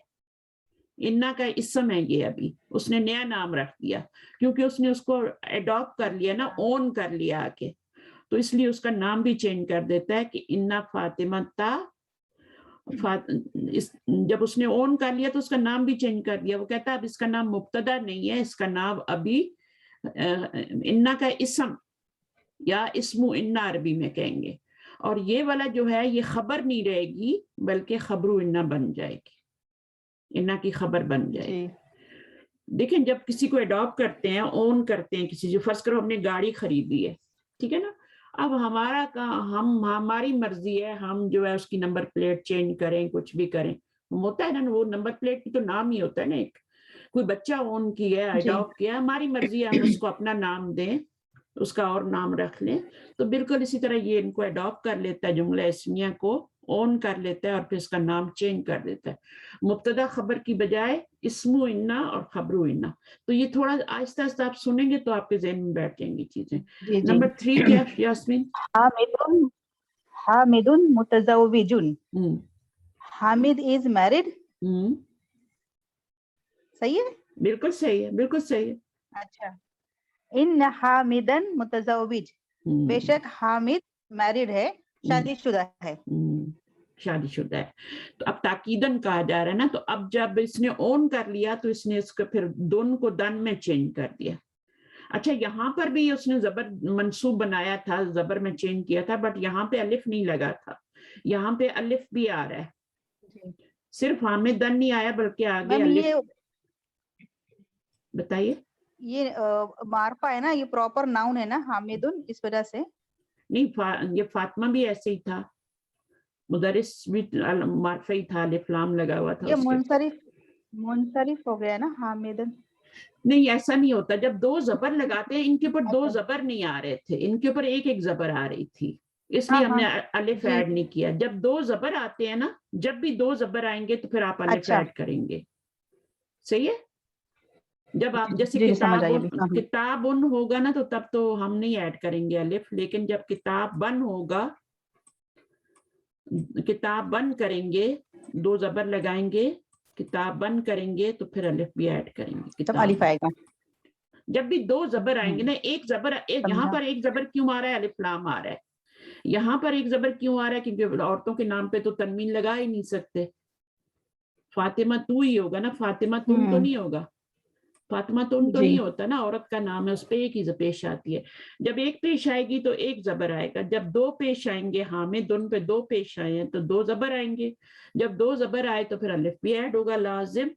[SPEAKER 2] انا کا اسم ہے یہ. ابھی اس نے نیا نام رکھ دیا کیونکہ اس نے اس کو اڈاپٹ کر لیا نا، اون کر لیا آ کے. تو اس لیے اس کا نام بھی چینج کر دیتا ہے کہ انا فاطمہ تا. جب اس نے اون کر لیا تو اس کا نام بھی چینج کر دیا. وہ کہتا ہے اب اس کا نام مبتدا نہیں ہے، اس کا نام ابھی انا کا اسم یا اسم انا عربی میں کہیں گے. اور یہ والا جو ہے یہ خبر نہیں رہے گی بلکہ خبر انا بن جائے گی. انا کی خبر بن جائے گی. دیکھیں جب کسی کو اڈاپٹ کرتے ہیں، اون کرتے ہیں کسی جو، فرض کرو ہم نے گاڑی خریدی ہے، ٹھیک ہے نا. اب ہماری مرضی ہے، ہم جو ہے اس کی نمبر پلیٹ چینج کریں، کچھ بھی کریں. ہوتا ہے نا وہ نمبر پلیٹ کی تو نام ہی ہوتا ہے نا. ایک کوئی بچہ اون کیا ہے، اڈاپٹ کیا، ہماری مرضی ہے ہم اس کو اپنا نام دیں، اس کا اور نام رکھ لیں. تو بالکل اسی طرح یہ ان کو اڈاپٹ کر لیتا ہے، جملہ اسمیہ کو اون کر لیتا ہے اور پھر اس کا نام چینج کر دیتا ہے. مبتدا خبر کی بجائے اسم انا اور خبر انا. تو یہ تھوڑا آہستہ آہستہ آپ سنیں گے تو آپ کے ذہن میں بیٹھ جائیں گی چیزیں. نمبر 3 کیا یاسمین؟
[SPEAKER 5] حامد متزوج. Hamid is married. صحیح ہے؟
[SPEAKER 2] بالکل صحیح ہے، بالکل صحیح ہے.
[SPEAKER 5] اچھا. ان حامدن متزوج. بے شک حامد میرڈ ہے، شادی شدہ ہے.
[SPEAKER 2] شادی شدہ ہے. تو اب تاکیدن کہا جا رہا ہے نا. تو اب جب اس نے اون کر لیا تو اس نے اس کو پھر دن کو دن میں چینج کر دیا. اچھا یہاں پر بھی اس نے زبر منصوب بنایا تھا، زبر میں چینج کیا تھا، بٹ یہاں پہ الف نہیں لگا تھا. یہاں پہ الف بھی آ رہا ہے. صرف حامد دن نہیں آیا بلکہ آگے الف. بتائیے.
[SPEAKER 5] یہ معرفہ ہے نا، یہ پراپر ناؤن ہے نا حامدن، اس وجہ سے.
[SPEAKER 2] نہیں یہ فاطمہ بھی ایسے ہی تھا، مدرس بھی معرفہ ہی تھا، الف لام لگا ہوا تھا.
[SPEAKER 5] یہ منصرف ہو گیا نا حامدن.
[SPEAKER 2] نہیں ایسا نہیں ہوتا. جب دو زبر لگاتے ہیں، ان کے اوپر دو زبر نہیں آ رہے تھے، ان کے اوپر ایک ایک زبر آ رہی تھی، اس لیے ہم نے الف ایڈ نہیں کیا. جب دو زبر آتے ہیں نا، جب بھی دو زبر آئیں گے تو پھر آپ الف ایڈ کریں گے. صحیح ہے. جب آپ جیسے کتاب ان ہوگا نا تو تب تو ہم نہیں ایڈ کریں گے الف. لیکن جب کتاب بن ہوگا، کتاب بن کریں گے، دو زبر لگائیں گے، کتاب بن کریں گے تو پھر الف بھی ایڈ کریں گے.
[SPEAKER 5] تب الف آئے گا.
[SPEAKER 2] جب بھی دو زبر آئیں گے نا، ایک زبر یہاں پر ایک زبر کیوں آ رہا ہے؟ الف لام آ رہا ہے. یہاں پر ایک زبر کیوں آ رہا ہے؟ کیونکہ عورتوں کے نام پہ تو تنوین لگا ہی نہیں سکتے. فاطمہ تو ہی ہوگا نا، فاطمہ تم تو نہیں ہوگا. فاطمہ تم تو نہیں ہوتا نا، عورت کا نام ہے، اس پہ ایک ہی پیش آتی ہے. جب ایک پیش آئے گی تو ایک زبر آئے گا. جب دو پیش آئیں گے، حامد ان پہ دو پیش آئے ہیں تو دو زبر آئیں گے. جب دو زبر آئے تو پھر الف بھی ایڈ ہوگا لازم.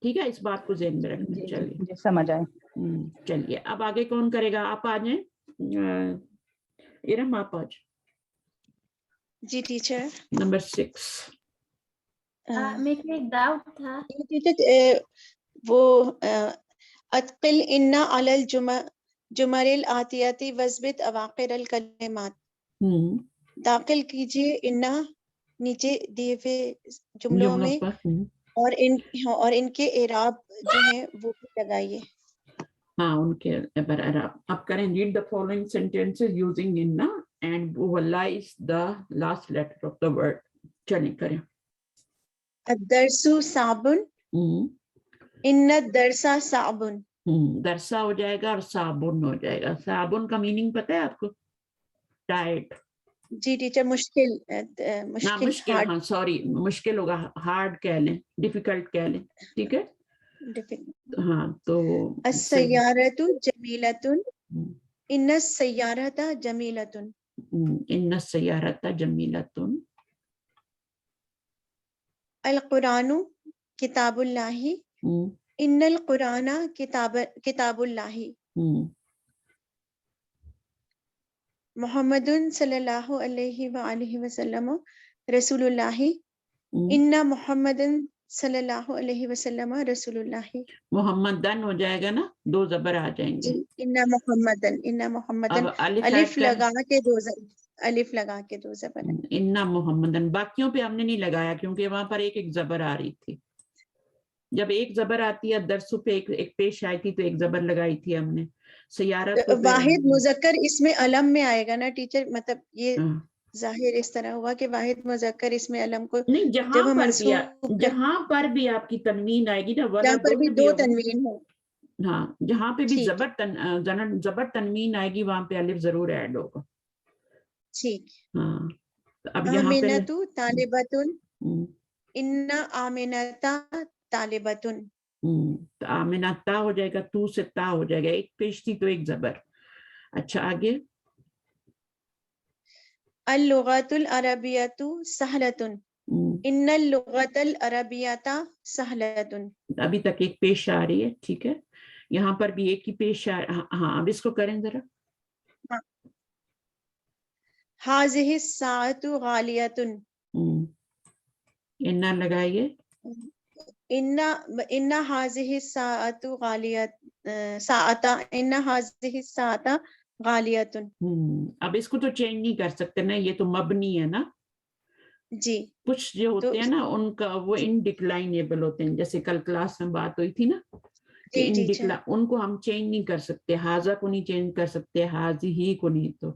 [SPEAKER 2] ٹھیک ہے، اس بات کو ذہن میں رکھنا. چلیے
[SPEAKER 5] سمجھ آئے.
[SPEAKER 2] چلیے اب آگے کون کرے گا؟ آپ آ جائیں. ارم آپ آ جائیں.
[SPEAKER 1] جی ٹیچر.
[SPEAKER 2] نمبر 6.
[SPEAKER 4] میرے کو ایک ڈاؤٹ تھا.
[SPEAKER 1] ٹیچر وہ اتقل انا علی الجمل الآتیاتی وزبت اواخر الکلمات. داخل کیجیے انا نیچے دیے ہوئے جملوں میں اور ان کے اعراب جو ہیں وہ بھی لگائیے.
[SPEAKER 2] ہاں ان کے اعراب آپ کریں. read the following sentences using inna and vowelize the last letter of the word. چلیں کریں.
[SPEAKER 1] الدرس صعب. ان الدرس صعب.
[SPEAKER 2] درسا ہو جائے گا اور صابن ہو جائے گا. صابن کا میننگ پتہ ہے آپ کو؟ ٹائٹ.
[SPEAKER 1] جی ٹیچر مشکل.
[SPEAKER 2] مشکل. ہاں سوری، مشکل ہوگا. ہارڈ کہہ لیں، ڈیفیکلٹ کہہ لیں. ٹھیک ہے. ہاں تو
[SPEAKER 1] السیارۃ جمیلۃ. ان السیارۃ جمیلۃ.
[SPEAKER 2] ان السیارۃ جمیلۃ.
[SPEAKER 1] القرآن کتاب اللہ ان القرآن کتاب اللہ محمد صلی اللہ علیہ وآلہ وسلم رسول اللہ ان محمد صلی اللہ علیہ وسلم رسول اللہ.
[SPEAKER 2] محمدن ہو جائے گا نا, 2 زبر آ جائیں گے.
[SPEAKER 1] ان محمدن الف لگا کے 2 زبر
[SPEAKER 2] ان محمدن. باقیوں پہ ہم نے نہیں لگایا کیونکہ وہاں پر ایک زبر آ رہی تھی. جب ایک زبر آتی ہے درسوں پہ ایک پیش آئی تھی تو ایک زبر لگائی تھی ہم نے. سیارت
[SPEAKER 1] واحد مذکر اس میں علم میں آئے گا نا ٹیچر, مطلب یہ ظاہر اس طرح ہوا کہ واحد مذکر اس میں علم کو
[SPEAKER 2] نہیں, جہاں پر بھی آپ کی تنوین آئے گی نا,
[SPEAKER 1] جہاں پر بھی 2 تنوین ہو,
[SPEAKER 2] ہاں جہاں پہ بھی زبر تنوین آئے گی وہاں پہ الف ضرور ایڈ ہوگا.
[SPEAKER 1] ٹھیک.
[SPEAKER 2] ہاں اب یہاں پہ
[SPEAKER 1] آمینۃ طالبۃ ان آمینۃ طالبۃ.
[SPEAKER 2] آمینہ تا ہو جائے گا, تو سے تا ہو جائے گا, ایک پیش تھی تو ایک زبر. اچھا آگے.
[SPEAKER 1] اللغۃ العربیۃ سہلۃ ان اللغۃ العربیۃ سہلۃ.
[SPEAKER 2] ابھی تک ایک پیش آ رہی ہے, ٹھیک ہے. یہاں پر بھی ایک ہی پیش ہاں اب اس کو کریں ذرا.
[SPEAKER 1] ہذہ الساعۃ غالیۃ.
[SPEAKER 2] انا لگائیے.
[SPEAKER 1] ان هذه الساعة غالیۃ ساعۃ ان هذه الساعة غالیۃ.
[SPEAKER 2] اب اس کو تو چینج نہیں کر سکتے نا, یہ تو مبنی ہے نا.
[SPEAKER 1] جی
[SPEAKER 2] کچھ جو ہوتے ہیں نا ان کا وہ انڈکلائنیبل ہوتے ہیں, جیسے کل کلاس میں بات ہوئی تھی نا کہ ان کو ہم چینج نہیں کر سکتے. حاضہ کو نہیں چینج کر سکتے, حاضی کو نہیں. تو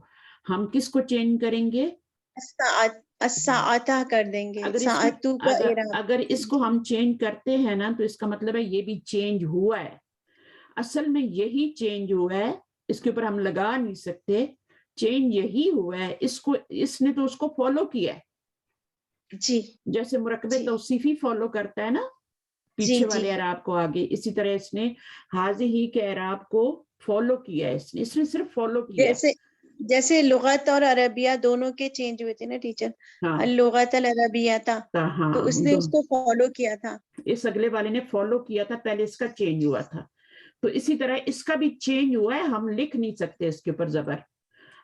[SPEAKER 2] ہم کس کو چینج کریں گے؟
[SPEAKER 1] الساعة کر دیں گے.
[SPEAKER 2] اگر اس کو ہم چینج کرتے ہیں نا تو اس کا مطلب ہے یہ بھی چینج ہوا ہے. اصل میں یہی چینج ہوا ہے, اس کے اوپر ہم لگا نہیں سکتے. چینج یہی ہوا ہے, اس نے تو اس کو فالو کیا ہے.
[SPEAKER 1] جی
[SPEAKER 2] جیسے مرکب توصیفی فالو کرتا ہے نا پیچھے والے اعراب کو آگے, اسی طرح اس نے حاضی کے اعراب کو فالو کیا ہے. اس نے صرف فالو کیا ہے.
[SPEAKER 1] جیسے لغت اور عربیہ دونوں کے چینج ہوئے تھے نا ٹیچر, اللغت العربیہ تھا تو اس نے اس کو فالو کیا تھا.
[SPEAKER 2] اس اگلے والے نے فالو کیا تھا, پہلے اس کا چینج ہوا تھا. تو اسی طرح اس کا بھی چینج ہوا ہے. ہم لکھ نہیں سکتے اس کے اوپر زبر.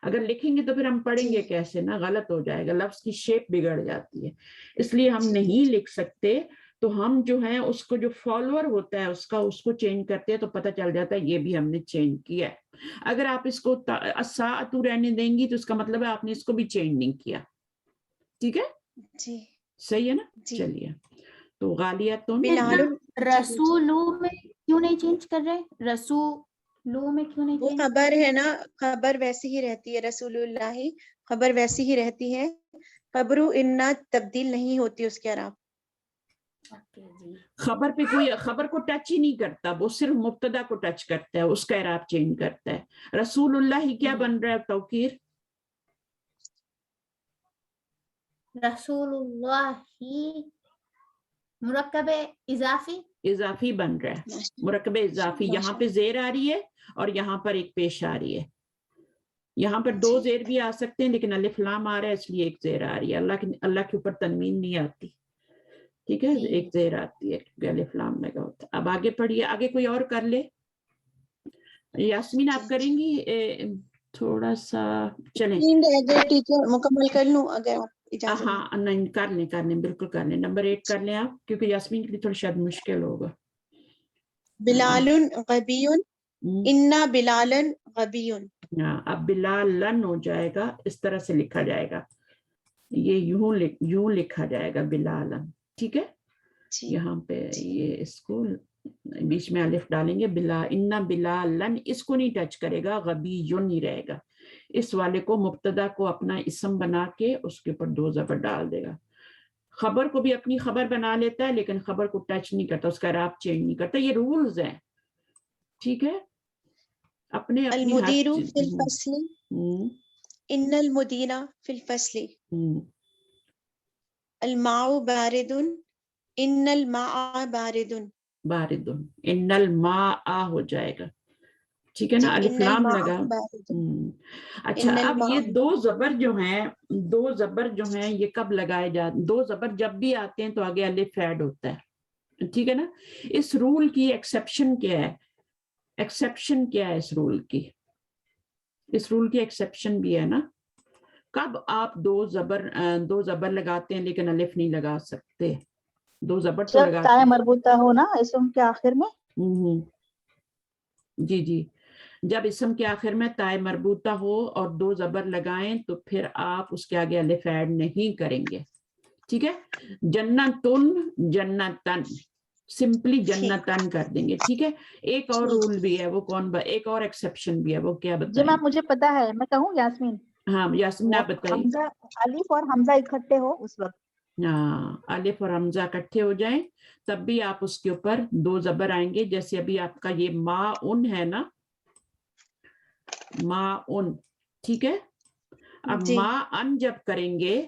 [SPEAKER 2] اگر لکھیں گے تو پھر ہم پڑھیں گے کیسے نا, غلط ہو جائے گا, لفظ کی شیپ بگڑ جاتی ہے. اس لیے ہم نہیں لکھ سکتے. تو ہم جو ہے اس کو جو فالوور ہوتا ہے اس کو چینج کرتے ہیں تو پتہ چل جاتا ہے یہ بھی ہم نے چینج کیا ہے. اگر آپ اس کو الساعۃ رہنے دیں گی تو اس کا مطلب ہے آپ نے اس کو بھی چینج نہیں کیا. ٹھیک ہے
[SPEAKER 1] جی
[SPEAKER 2] صحیح ہے نا. چلیے تو غالیۃ
[SPEAKER 4] رسولو میں کیوں نہیں چینج کر رہے؟ رسولو میں کیوں نہیں؟
[SPEAKER 1] وہ خبر ہے نا, خبر ویسی ہی رہتی ہے. رسول اللہ خبر ویسی ہی رہتی ہے. خبر انا تبدیل نہیں ہوتی اس کے اعراب.
[SPEAKER 2] خبر پہ کوئی خبر کو ٹچ ہی نہیں کرتا, وہ صرف مبتدا کو ٹچ کرتا ہے, اس کا اعراب چینج کرتا ہے. رسول اللہ کیا بن رہا ہے توقیر؟
[SPEAKER 4] رسول اللہ مرکب اضافی
[SPEAKER 2] بن رہا ہے. مرکب اضافی, یہاں پہ زیر آ رہی ہے اور یہاں پر ایک پیش آ رہی ہے. یہاں پر 2 زیر بھی آ سکتے ہیں لیکن الف لام آ رہا ہے اس لیے ایک زیر آ رہی ہے. اللہ کے اوپر تنوین نہیں آتی, ٹھیک ہے, ایک زیر آتی ہے کیونکہ الف لام لگا ہوتا ہے. اب آگے پڑھیے, آگے کوئی اور کر لے. یاسمین آپ کریں گی تھوڑا سا؟ چلیں
[SPEAKER 1] ٹیچر مکمل کر لوں اگر آپ اجازت.
[SPEAKER 2] ہاں نہیں کر لیں بالکل کر لیں. نمبر 8 کر لیں آپ, کیونکہ یاسمین کے لیے تھوڑا شاید مشکل ہوگا.
[SPEAKER 1] بلال غبی انا بلالا غبی.
[SPEAKER 2] اب بلالن ہو جائے گا, اس طرح سے لکھا جائے گا, یہ یوں لکھا جائے گا بلالن. ٹھیک ہے, یہاں پہ یہ اس کو بیچ میں الف ڈالیں گے. انا بلالن اس کو نہیں ٹچ کرے گا, غبی نہیں رہے گا. اس والے کو مبتدا کو اپنا اسم بنا کے اس کے اوپر 2 زبر ڈال دے گا. خبر کو بھی اپنی خبر بنا لیتا ہے لیکن خبر کو ٹچ نہیں کرتا, اس کا اعراب چینج نہیں کرتا. یہ رولز ہیں, ٹھیک ہے. اپنے
[SPEAKER 1] المدیر فی الفصل ان المدیر فی الفصل. الماء بارد ان الماء بارد.
[SPEAKER 2] ان الماء ہو جائے گا. ٹھیک ہے نا, الف لام لگا. اچھا اب یہ دو زبر جو ہیں یہ کب لگائے جاتے؟ دو زبر جب بھی آتے ہیں تو آگے الف ایڈ ہوتا ہے, ٹھیک ہے نا. اس رول کی ایکسیپشن کیا ہے؟ ایکسیپشن کیا ہے اس رول کی؟ اس رول کی ایکسیپشن بھی ہے نا. کب آپ دو زبر لگاتے ہیں لیکن الف نہیں لگا سکتے؟ دو زبر تو
[SPEAKER 5] جب
[SPEAKER 2] لگاتے
[SPEAKER 5] تائے
[SPEAKER 2] ہیں
[SPEAKER 5] مربوطہ ہو نا اسم کے آخر میں.
[SPEAKER 2] جی جب اسم کے آخر میں تائے مربوطہ ہو اور دو زبر لگائیں تو پھر آپ اس کے آگے الف ایڈ نہیں کریں گے, ٹھیک ہے. جنتن جنتن سمپلی جنتن کر دیں گے, ٹھیک ہے. ایک اور رول بھی ہے, وہ کون ایک اور ایکسیپشن بھی ہے, وہ کیا
[SPEAKER 5] جی
[SPEAKER 2] بتائیں؟
[SPEAKER 5] میم مجھے پتا ہے, میں کہوں یاسمین؟
[SPEAKER 2] ہاں یاسمین آپ بتائیے.
[SPEAKER 5] حمزہ الف اور حمزہ اکٹھے ہو اس وقت.
[SPEAKER 2] ہاں الف اور حمزہ اکٹھے ہو جائیں تب بھی آپ اس کے اوپر دو زبر آئیں گے. جیسے ابھی آپ کا یہ ما ان ہے نا, ما ان, ٹھیک ہے. اب ما ان جب کریں گے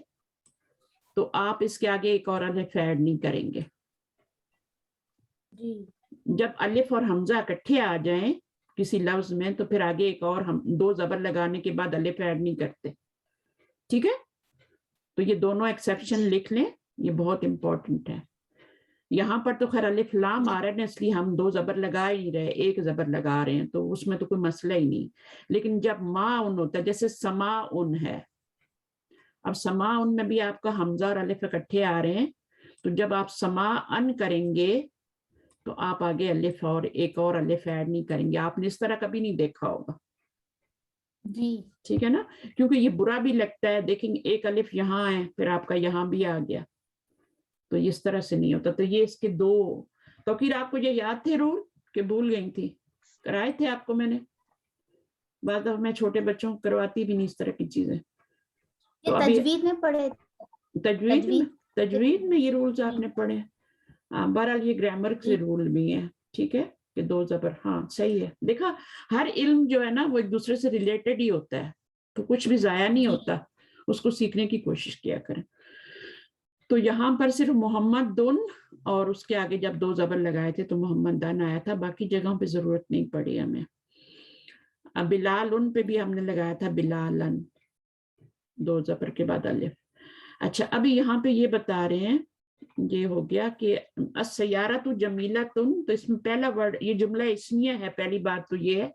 [SPEAKER 2] تو آپ اس کے آگے ایک اور الف ایڈ نہیں کریں گے. جب الف اور حمزہ اکٹھے آ جائیں کسی لفظ میں تو پھر آگے ایک اور ہم دو زبر لگانے کے بعد الف ایڈ نہیں کرتے, ٹھیک ہے. تو یہ دونوں ایکسیپشن لکھ لیں, یہ بہت امپورٹنٹ ہے. یہاں پر تو خیر الف لام آ رہا ہے نا, اس لیے ہم دو زبر لگا ہی نہیں رہے, ایک زبر لگا رہے ہیں, تو اس میں تو کوئی مسئلہ ہی نہیں. لیکن جب ما ان ہوتا ہے, جیسے سما ان ہے, اب سما ان میں بھی آپ کا حمزہ اور الف اکٹھے آ رہے ہیں, تو جب آپ سما ان کریں گے تو آپ آگے الف اور ایک اور الف ایڈ نہیں کریں گے. آپ نے اس طرح کبھی نہیں دیکھا ہوگا,
[SPEAKER 4] جی
[SPEAKER 2] ٹھیک ہے نا, کیونکہ یہ برا بھی لگتا ہے. دیکھیں ایک الف یہاں ہے, پھر آپ کا یہاں بھی آ گیا, تو اس طرح سے نہیں ہوتا. تو یہ اس کے دو توقیر. آپ کو یہ یاد تھے رول کہ بھول گئی تھی؟ کرائے تھے آپ کو میں نے, بعد میں چھوٹے بچوں کو کرواتی بھی نہیں اس طرح کی چیزیں. تو ابھی
[SPEAKER 4] تجوید میں پڑھے,
[SPEAKER 2] تجوید میں یہ رولز آپ نے پڑھے. بہرحال یہ گرامر سے رول بھی ہیں, ٹھیک ہے, کہ دو زبر. ہاں صحیح ہے. دیکھا ہر علم جو ہے نا وہ ایک دوسرے سے ریلیٹڈ ہی ہوتا ہے, تو کچھ بھی ضائع نہیں ہوتا, اس کو سیکھنے کی کوشش کیا کریں. تو یہاں پر صرف محمد دن اور اس کے آگے جب دو زبر لگائے تھے تو محمد دن آیا تھا, باقی جگہوں پہ ضرورت نہیں پڑی ہمیں. بلال ان پہ بھی ہم نے لگایا تھا بلالن, دو زبر کے بعد الف. اچھا ابھی یہاں پہ یہ بتا رہے ہیں, یہ ہو گیا کہ السیارۃ جمیلۃ, تو اس میں پہلا ورڈ, یہ جملہ اسمیہ ہے. پہلی بات تو یہ ہے.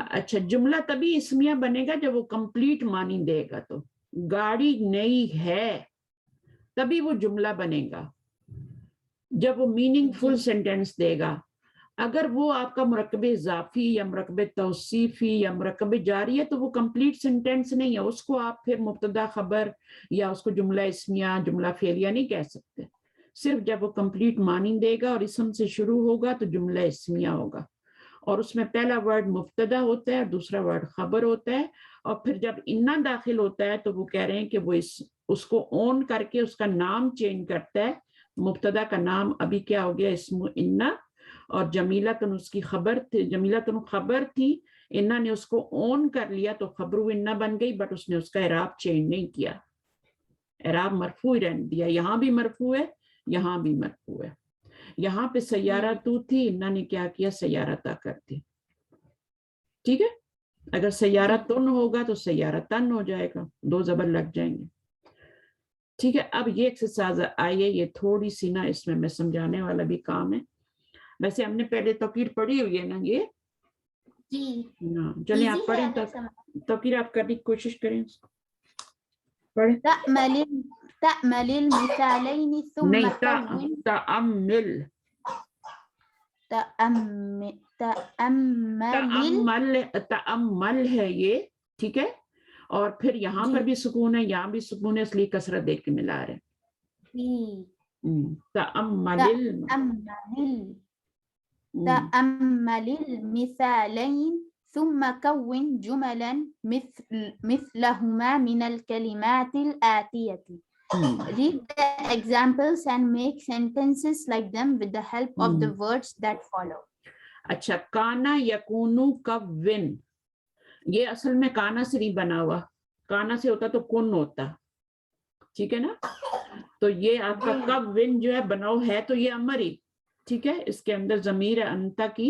[SPEAKER 2] اچھا جملہ تبھی اسمیہ بنے گا جب وہ کمپلیٹ معنی دے گا. تو گاڑی نئی ہے تبھی وہ جملہ بنے گا جب وہ میننگ فل سینٹینس دے گا. اگر وہ آپ کا مرکب اضافی یا مرکب توصیفی یا مرکب جاری ہے تو وہ کمپلیٹ سینٹینس نہیں ہے, اس کو آپ پھر مبتدا خبر یا اس کو جملہ اسمیہ جملہ فعلیہ نہیں کہہ سکتے. صرف جب وہ کمپلیٹ معنی دے گا اور اسم سے شروع ہوگا تو جملہ اسمیہ ہوگا, اور اس میں پہلا ورڈ مبتدا ہوتا ہے اور دوسرا ورڈ خبر ہوتا ہے. اور پھر جب انا داخل ہوتا ہے تو وہ کہہ رہے ہیں کہ وہ اس کو اون کر کے اس کا نام چینج کرتا ہے. مبتدا کا نام ابھی کیا ہو گیا, اسم انا, اور جمیلتن اس کی خبر تھی, جمیلتن خبر تھی, انا نے اس کو اون کر لیا تو خبر انا بن گئی, بٹ اس نے اس کا اعراب چینج نہیں کیا, اعراب مرفوع ہی رہنے دیا. یہاں بھی مرفوع ہے, یہاں بھی مرفوع ہے. یہاں پہ سیارہ تو تھی, انا نے کیا کیا, سیارہ تا کر دی, ٹھیک ہے. اگر سیارہ تن ہوگا تو سیارہ تن ہو جائے گا, دو زبر لگ جائیں گے, ٹھیک ہے. اب یہ ایکسرسائز آئیے, یہ تھوڑی سی نا اس میں سمجھانے والا بھی کام ہے. ویسے ہم نے پہلے توقیر پڑھی ہوئی ہے نا یہ, چلیں آپ پڑھیں, توقیر آپ کرنے کی کوشش کریں, پڑھیں.
[SPEAKER 4] تأمل المثالين ثم
[SPEAKER 2] نہیں,
[SPEAKER 4] كون.
[SPEAKER 2] تأمل ہے یہ, ٹھیک ہے. اور پھر یہاں پر بھی سکون ہے, یہاں بھی سکون ہے, اس لیے کسرت دیکھ کے ملا رہے ہیں.
[SPEAKER 4] تأمل المثالين ثم كون جملا مثلهما من الكلمات الآتية. Read the examples and make sentences like them with the help of the words that follow.
[SPEAKER 2] اچھا, کانا یکونو کون, یہ اصل میں کانا سے نہیں بنا ہوا, کانا سے ہوتا تو کن ہوتا, ٹھیک ہے نا. تو یہ آپ کا کون جو ہے بناؤ ہے تو یہ امر ہی, ٹھیک ہے. اس کے اندر ضمیر انتا کی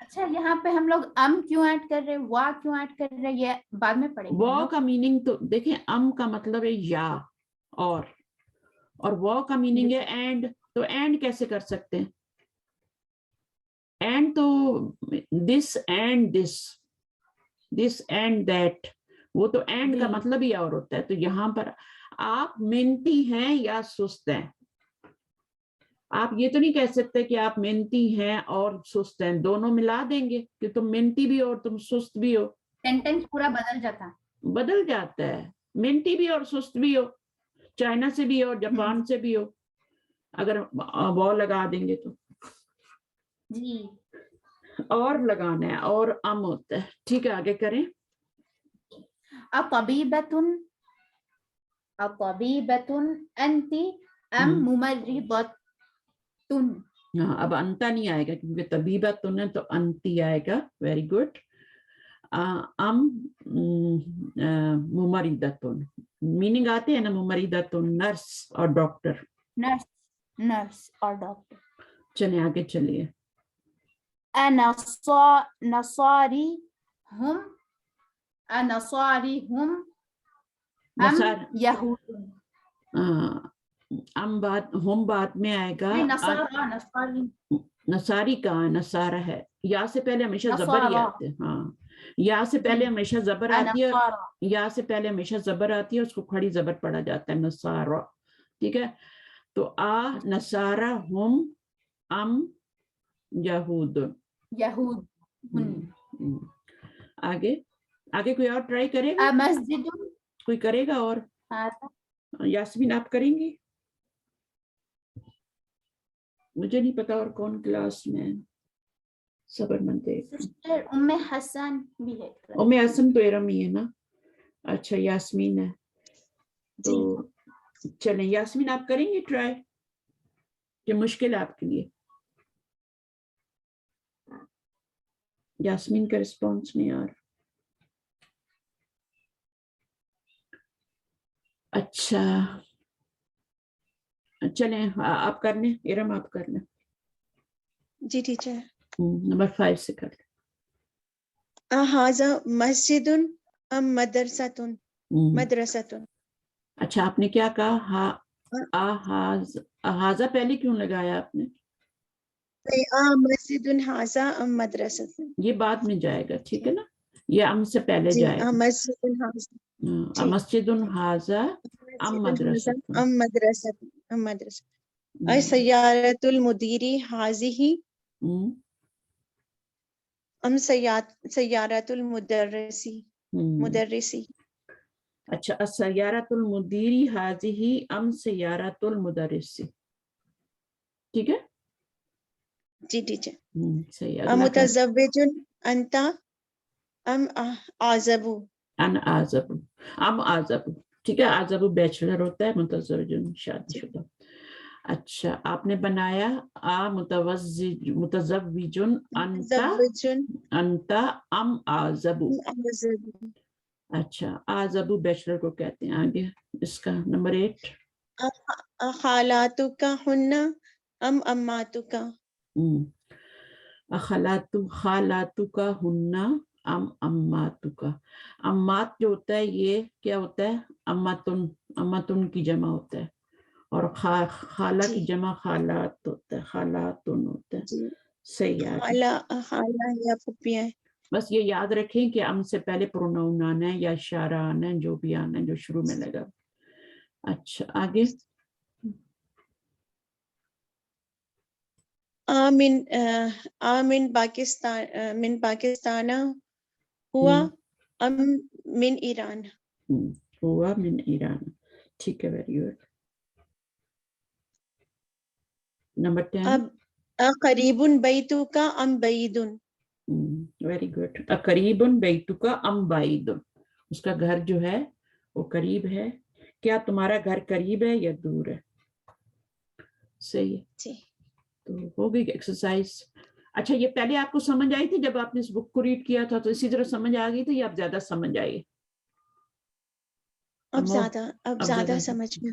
[SPEAKER 4] اچھا یہاں پہ ہم لوگ کیوں ایڈ کر رہے ہیں, وا کیوں ایڈ کر رہے ہیں, یہ بعد میں پڑھیں گے.
[SPEAKER 2] وہ کا میننگ تو دیکھیں, کا مطلب ہے یا اور وہ کا میننگ ہے اینڈ. تو اینڈ کیسے کر سکتے ہیں؟ اینڈ تو this and this and that, وہ تو اینڈ کا مطلب ہی اور ہوتا ہے. تو یہاں پر آپ محنتی ہیں یا سست ہیں. آپ یہ تو نہیں کہہ سکتے کہ آپ محنتی ہیں اور سست ہیں, دونوں ملا دیں گے کہ تم محنتی بھی ہو اور تم سست بھی ہو.
[SPEAKER 4] سینٹینس پورا بدل
[SPEAKER 2] جاتا ہے. محنتی بھی اور سست بھی ہو, چائنا سے بھی ہو, جاپان سے بھی ہو, اگر وہ لگا دیں گے تو
[SPEAKER 4] جی.
[SPEAKER 2] اور لگانا ہے اور ہوتا ہے. ٹھیک ہے, آگے کریں.
[SPEAKER 4] اطبیبتن انتی ام ممرضۃ.
[SPEAKER 2] ہاں, اب انتا نہیں آئے گا کیونکہ طبیبتن ہے تو انتی آئے گا. Very good. ام ممرضۃ, میننگ آتے ہیں نا, ممرضۃ نرس اور ڈاکٹر.
[SPEAKER 4] نرس اور ڈاکٹر.
[SPEAKER 2] چلیں آگے چلیے.
[SPEAKER 4] نصاری ہم ام یہود.
[SPEAKER 2] ہم بعد میں آئے گا. نصاری کہاں ہے؟ نصارہ ہے. یا سے پہلے ہمیشہ زبر ہی آتے ہیں. ہاں, یا سے پہلے ہمیشہ زبر آتی ہے, یا سے پہلے ہمیشہ زبر آتی ہے, اس کو کھڑی زبر پڑا جاتا ہے نصارہ. ٹھیک ہے, تو نصارہ ہم ام یہود. آگے کوئی اور ٹرائی کرے گا؟
[SPEAKER 4] مسجد
[SPEAKER 2] کوئی کرے گا اور؟ یاسمین آپ کریں گی؟ مجھے نہیں پتا اور کون کلاس میں. صبر مندے.
[SPEAKER 4] ام حسن بھی ہے.
[SPEAKER 2] ام حسن تو ارم ہی ہے نا. اچھا یاسمین ہے تو چلیں یاسمین آپ کریں گی ٹرائی کہ مشکل آپ کے لیے؟ یاسمین کا رسپانس نہیں آ رہا. اچھا چلیں آپ کر لیں. ارم آپ کر لیں.
[SPEAKER 1] جی ٹیچر.
[SPEAKER 2] نمبر 5 سے کر لیں.
[SPEAKER 1] احاذا مسجد ام مدرسۃ. مدرسۃ.
[SPEAKER 2] اچھا آپ نے کیا کہا؟ احاذا پہلے کیوں لگایا آپ نے؟
[SPEAKER 1] مسجد حاذا ام مدرسۃ.
[SPEAKER 2] یہ بعد میں جائے گا, ٹھیک ہے نا, یہ ام سے پہلے جائے گا. مسجد حاذا ام مدرسۃ.
[SPEAKER 1] ام مدرسۃ. ام مدرسۃ. سیارۃ المدیری حاذہ ام سیارۃ المدرسی. مدرسی.
[SPEAKER 2] اچھا سیارۃ المدیری حاذہ ام سیارۃ المدرسی. ٹھیک ہے
[SPEAKER 1] جی ٹیچر.
[SPEAKER 2] صحیح.
[SPEAKER 1] متزوج انت ام عازب.
[SPEAKER 2] ام عازب. ٹھیک ہے, عازب بیچلر ہوتا ہے, متزوج شادی شدہ. اچھا آپ نے بنایا متزوج انت ام عازب. اچھا عازب بیچلر کو کہتے ہیں. آگے اس کا نمبر 8.
[SPEAKER 1] خالاتک ہن ام اماتک.
[SPEAKER 2] خالاتک ہن ام اماتک. امات جو ہوتا ہے یہ کیا ہوتا ہے؟ امتن کی جمع ہوتا ہے, اور خالہ کی جمع خالات ہوتا ہے, خالاتن ہوتا ہے. صحیح ہے.
[SPEAKER 1] خالہ یا پھپھیاں.
[SPEAKER 2] بس یہ یاد رکھیں کہ ام سے پہلے پروناؤن آنا ہے یا اشارہ آنا ہے, جو بھی آنا ہے جو شروع میں لگا. اچھا آگے.
[SPEAKER 1] من پاکستان ہوا ام من ایران.
[SPEAKER 2] ہوا من ایران. ٹھیک ہے, ویری گڈ. نمبر 10.
[SPEAKER 1] قریب بیتک ام بعید.
[SPEAKER 2] Very good. قریب بیتک ام بعید. اس کا گھر جو ہے وہ قریب ہے. کیا تمہارا گھر قریب ہے یا دور ہے؟ صحیح ہے. تو ہو گئی ایکسرسائز. اچھا یہ پہلے آپ کو سمجھ آئی تھی جب آپ نے اس بک کو ریڈ کیا تھا تو اسی طرح سمجھ آ گئی تھی یا اب زیادہ سمجھ آئی؟
[SPEAKER 1] اب زیادہ سمجھ میں.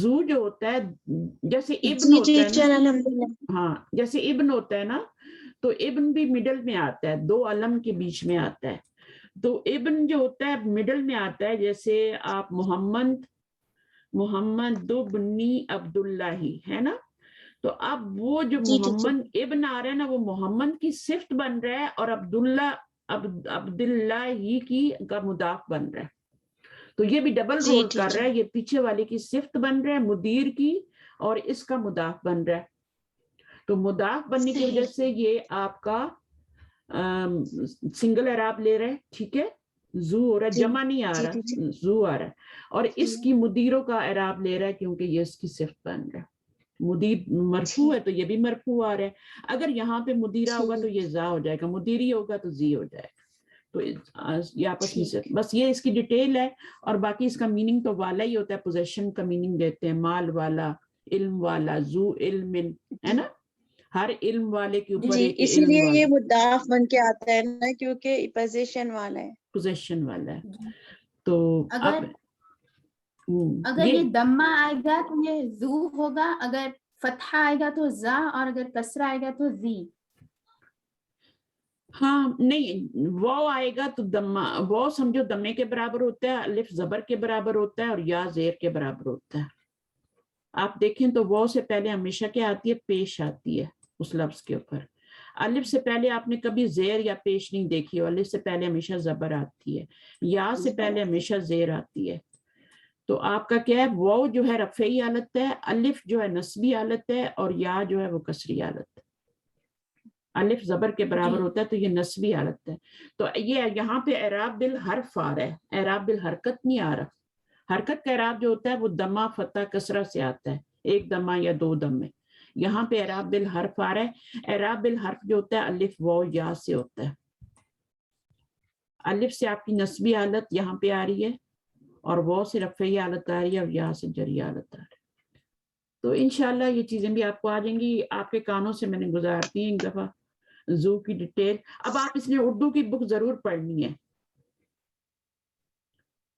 [SPEAKER 2] زو جو ہوتا ہے جیسے ابن
[SPEAKER 1] جی
[SPEAKER 2] ہوتا
[SPEAKER 1] جی
[SPEAKER 2] ہے نا,
[SPEAKER 1] چل الحمدللہ.
[SPEAKER 2] ہاں جیسے ابن ہوتا ہے نا, تو ابن بھی مڈل میں آتا ہے, دو علم کے بیچ میں آتا ہے. تو ابن جو ہوتا ہے مڈل میں آتا ہے, جیسے آپ محمد بنی عبداللہ ہے نا, تو اب وہ جو
[SPEAKER 1] جی ٹیچر.
[SPEAKER 2] محمد ابن آ رہا ہے نا, وہ محمد کی صفت بن رہا ہے, اور عبداللہ ہی کی کا مضاف بن رہا ہے. تو یہ بھی ڈبل
[SPEAKER 1] جی
[SPEAKER 2] رول کر
[SPEAKER 1] ٹیچر.
[SPEAKER 2] رہا ہے, یہ پیچھے والے کی صفت بن رہا ہے مدیر کی, اور اس کا مضاف بن رہا ہے. تو مضاف بننے کی وجہ
[SPEAKER 1] صحیح.
[SPEAKER 2] سے یہ آپ کا سنگل اعراب لے رہا ہے, ٹھیک ہے, زو ہو رہا ہے,
[SPEAKER 1] جی
[SPEAKER 2] جمع نہیں آ
[SPEAKER 1] جی
[SPEAKER 2] رہا,
[SPEAKER 1] ٹیچر.
[SPEAKER 2] زو آ رہا ہے. اور اس کی مدیروں کا اعراب لے رہا ہے کیونکہ یہ اس کی صفت بن رہا ہے. مدیر مرفوع ہے تو یہ بھی مرفوع آ رہا ہے. اگر یہاں پہ مدیرہ ہوگا تو یہ زا ہو جائے گا, مدیری ہوگا تو زی ہو جائے گا. تو یہ آپس میں سے بس یہ اس کی ڈیٹیل ہے, اور باقی اس کا میننگ تو والا ہی ہوتا ہے, پوزیشن کا میننگ دیتے ہیں, مال والا, علم والا, زو علم ہے نا, ہر علم والے کے اوپر
[SPEAKER 1] جی
[SPEAKER 2] ایک
[SPEAKER 1] اسی
[SPEAKER 2] علم
[SPEAKER 1] لیے یہ
[SPEAKER 2] والا
[SPEAKER 1] مضاف بن کے آتا ہے نا, کیونکہ پوزیشن والا ہے.
[SPEAKER 2] پوزیشن والا ہے. تو
[SPEAKER 4] اگر یہ دمہ آئے گا تو یہ زو ہوگا, اگر فتحہ آئے گا تو زا, اور اگر کسرہ آئے گا تو زی.
[SPEAKER 2] ہاں نہیں, واو آئے گا تو دمہ, واو سمجھو دمے کے برابر ہوتا ہے, الف زبر کے برابر ہوتا ہے, اور یا زیر کے برابر ہوتا ہے. آپ دیکھیں تو واو سے پہلے ہمیشہ کیا آتی ہے, پیش آتی ہے اس لفظ کے اوپر. الف سے پہلے آپ نے کبھی زیر یا پیش نہیں دیکھی, الف سے پہلے ہمیشہ زبر آتی ہے, یا سے پہلے ہمیشہ زیر آتی ہے. تو آپ کا کیا ہے, واو جو ہے رفعی حالت ہے, الف جو ہے نصبی حالت ہے, اور یا جو ہے وہ کسری حالت ہے. الف زبر کے برابر ہوتا ہے تو یہ نصبی حالت ہے. تو یہ یہاں پہ اعراب بالحرف آ رہا ہے, اعراب بالحرکت نہیں آ رہا. حرکت کا اعراب جو ہوتا ہے وہ دمہ فتح کسرہ سے آتا ہے, ایک دمہ یا دو دمے. یہاں پہ اعراب بالحرف آ رہا ہے. اعراب بالحرف جو ہوتا ہے الف واو یا سے ہوتا ہے. الف سے آپ کی نصبی حالت یہاں پہ آ رہی ہے, اور واو سے رفعی حالت آ رہی ہے, اور یا سے جری حالت آ رہی ہے. تو انشاءاللہ یہ چیزیں بھی آپ کو آ جائیں گی. آپ کے کانوں سے میں نے گزارتی ہیں ایک دفعہ زو کی ڈیٹیل. اب آپ اس نے اردو کی بک ضرور پڑھنی ہے.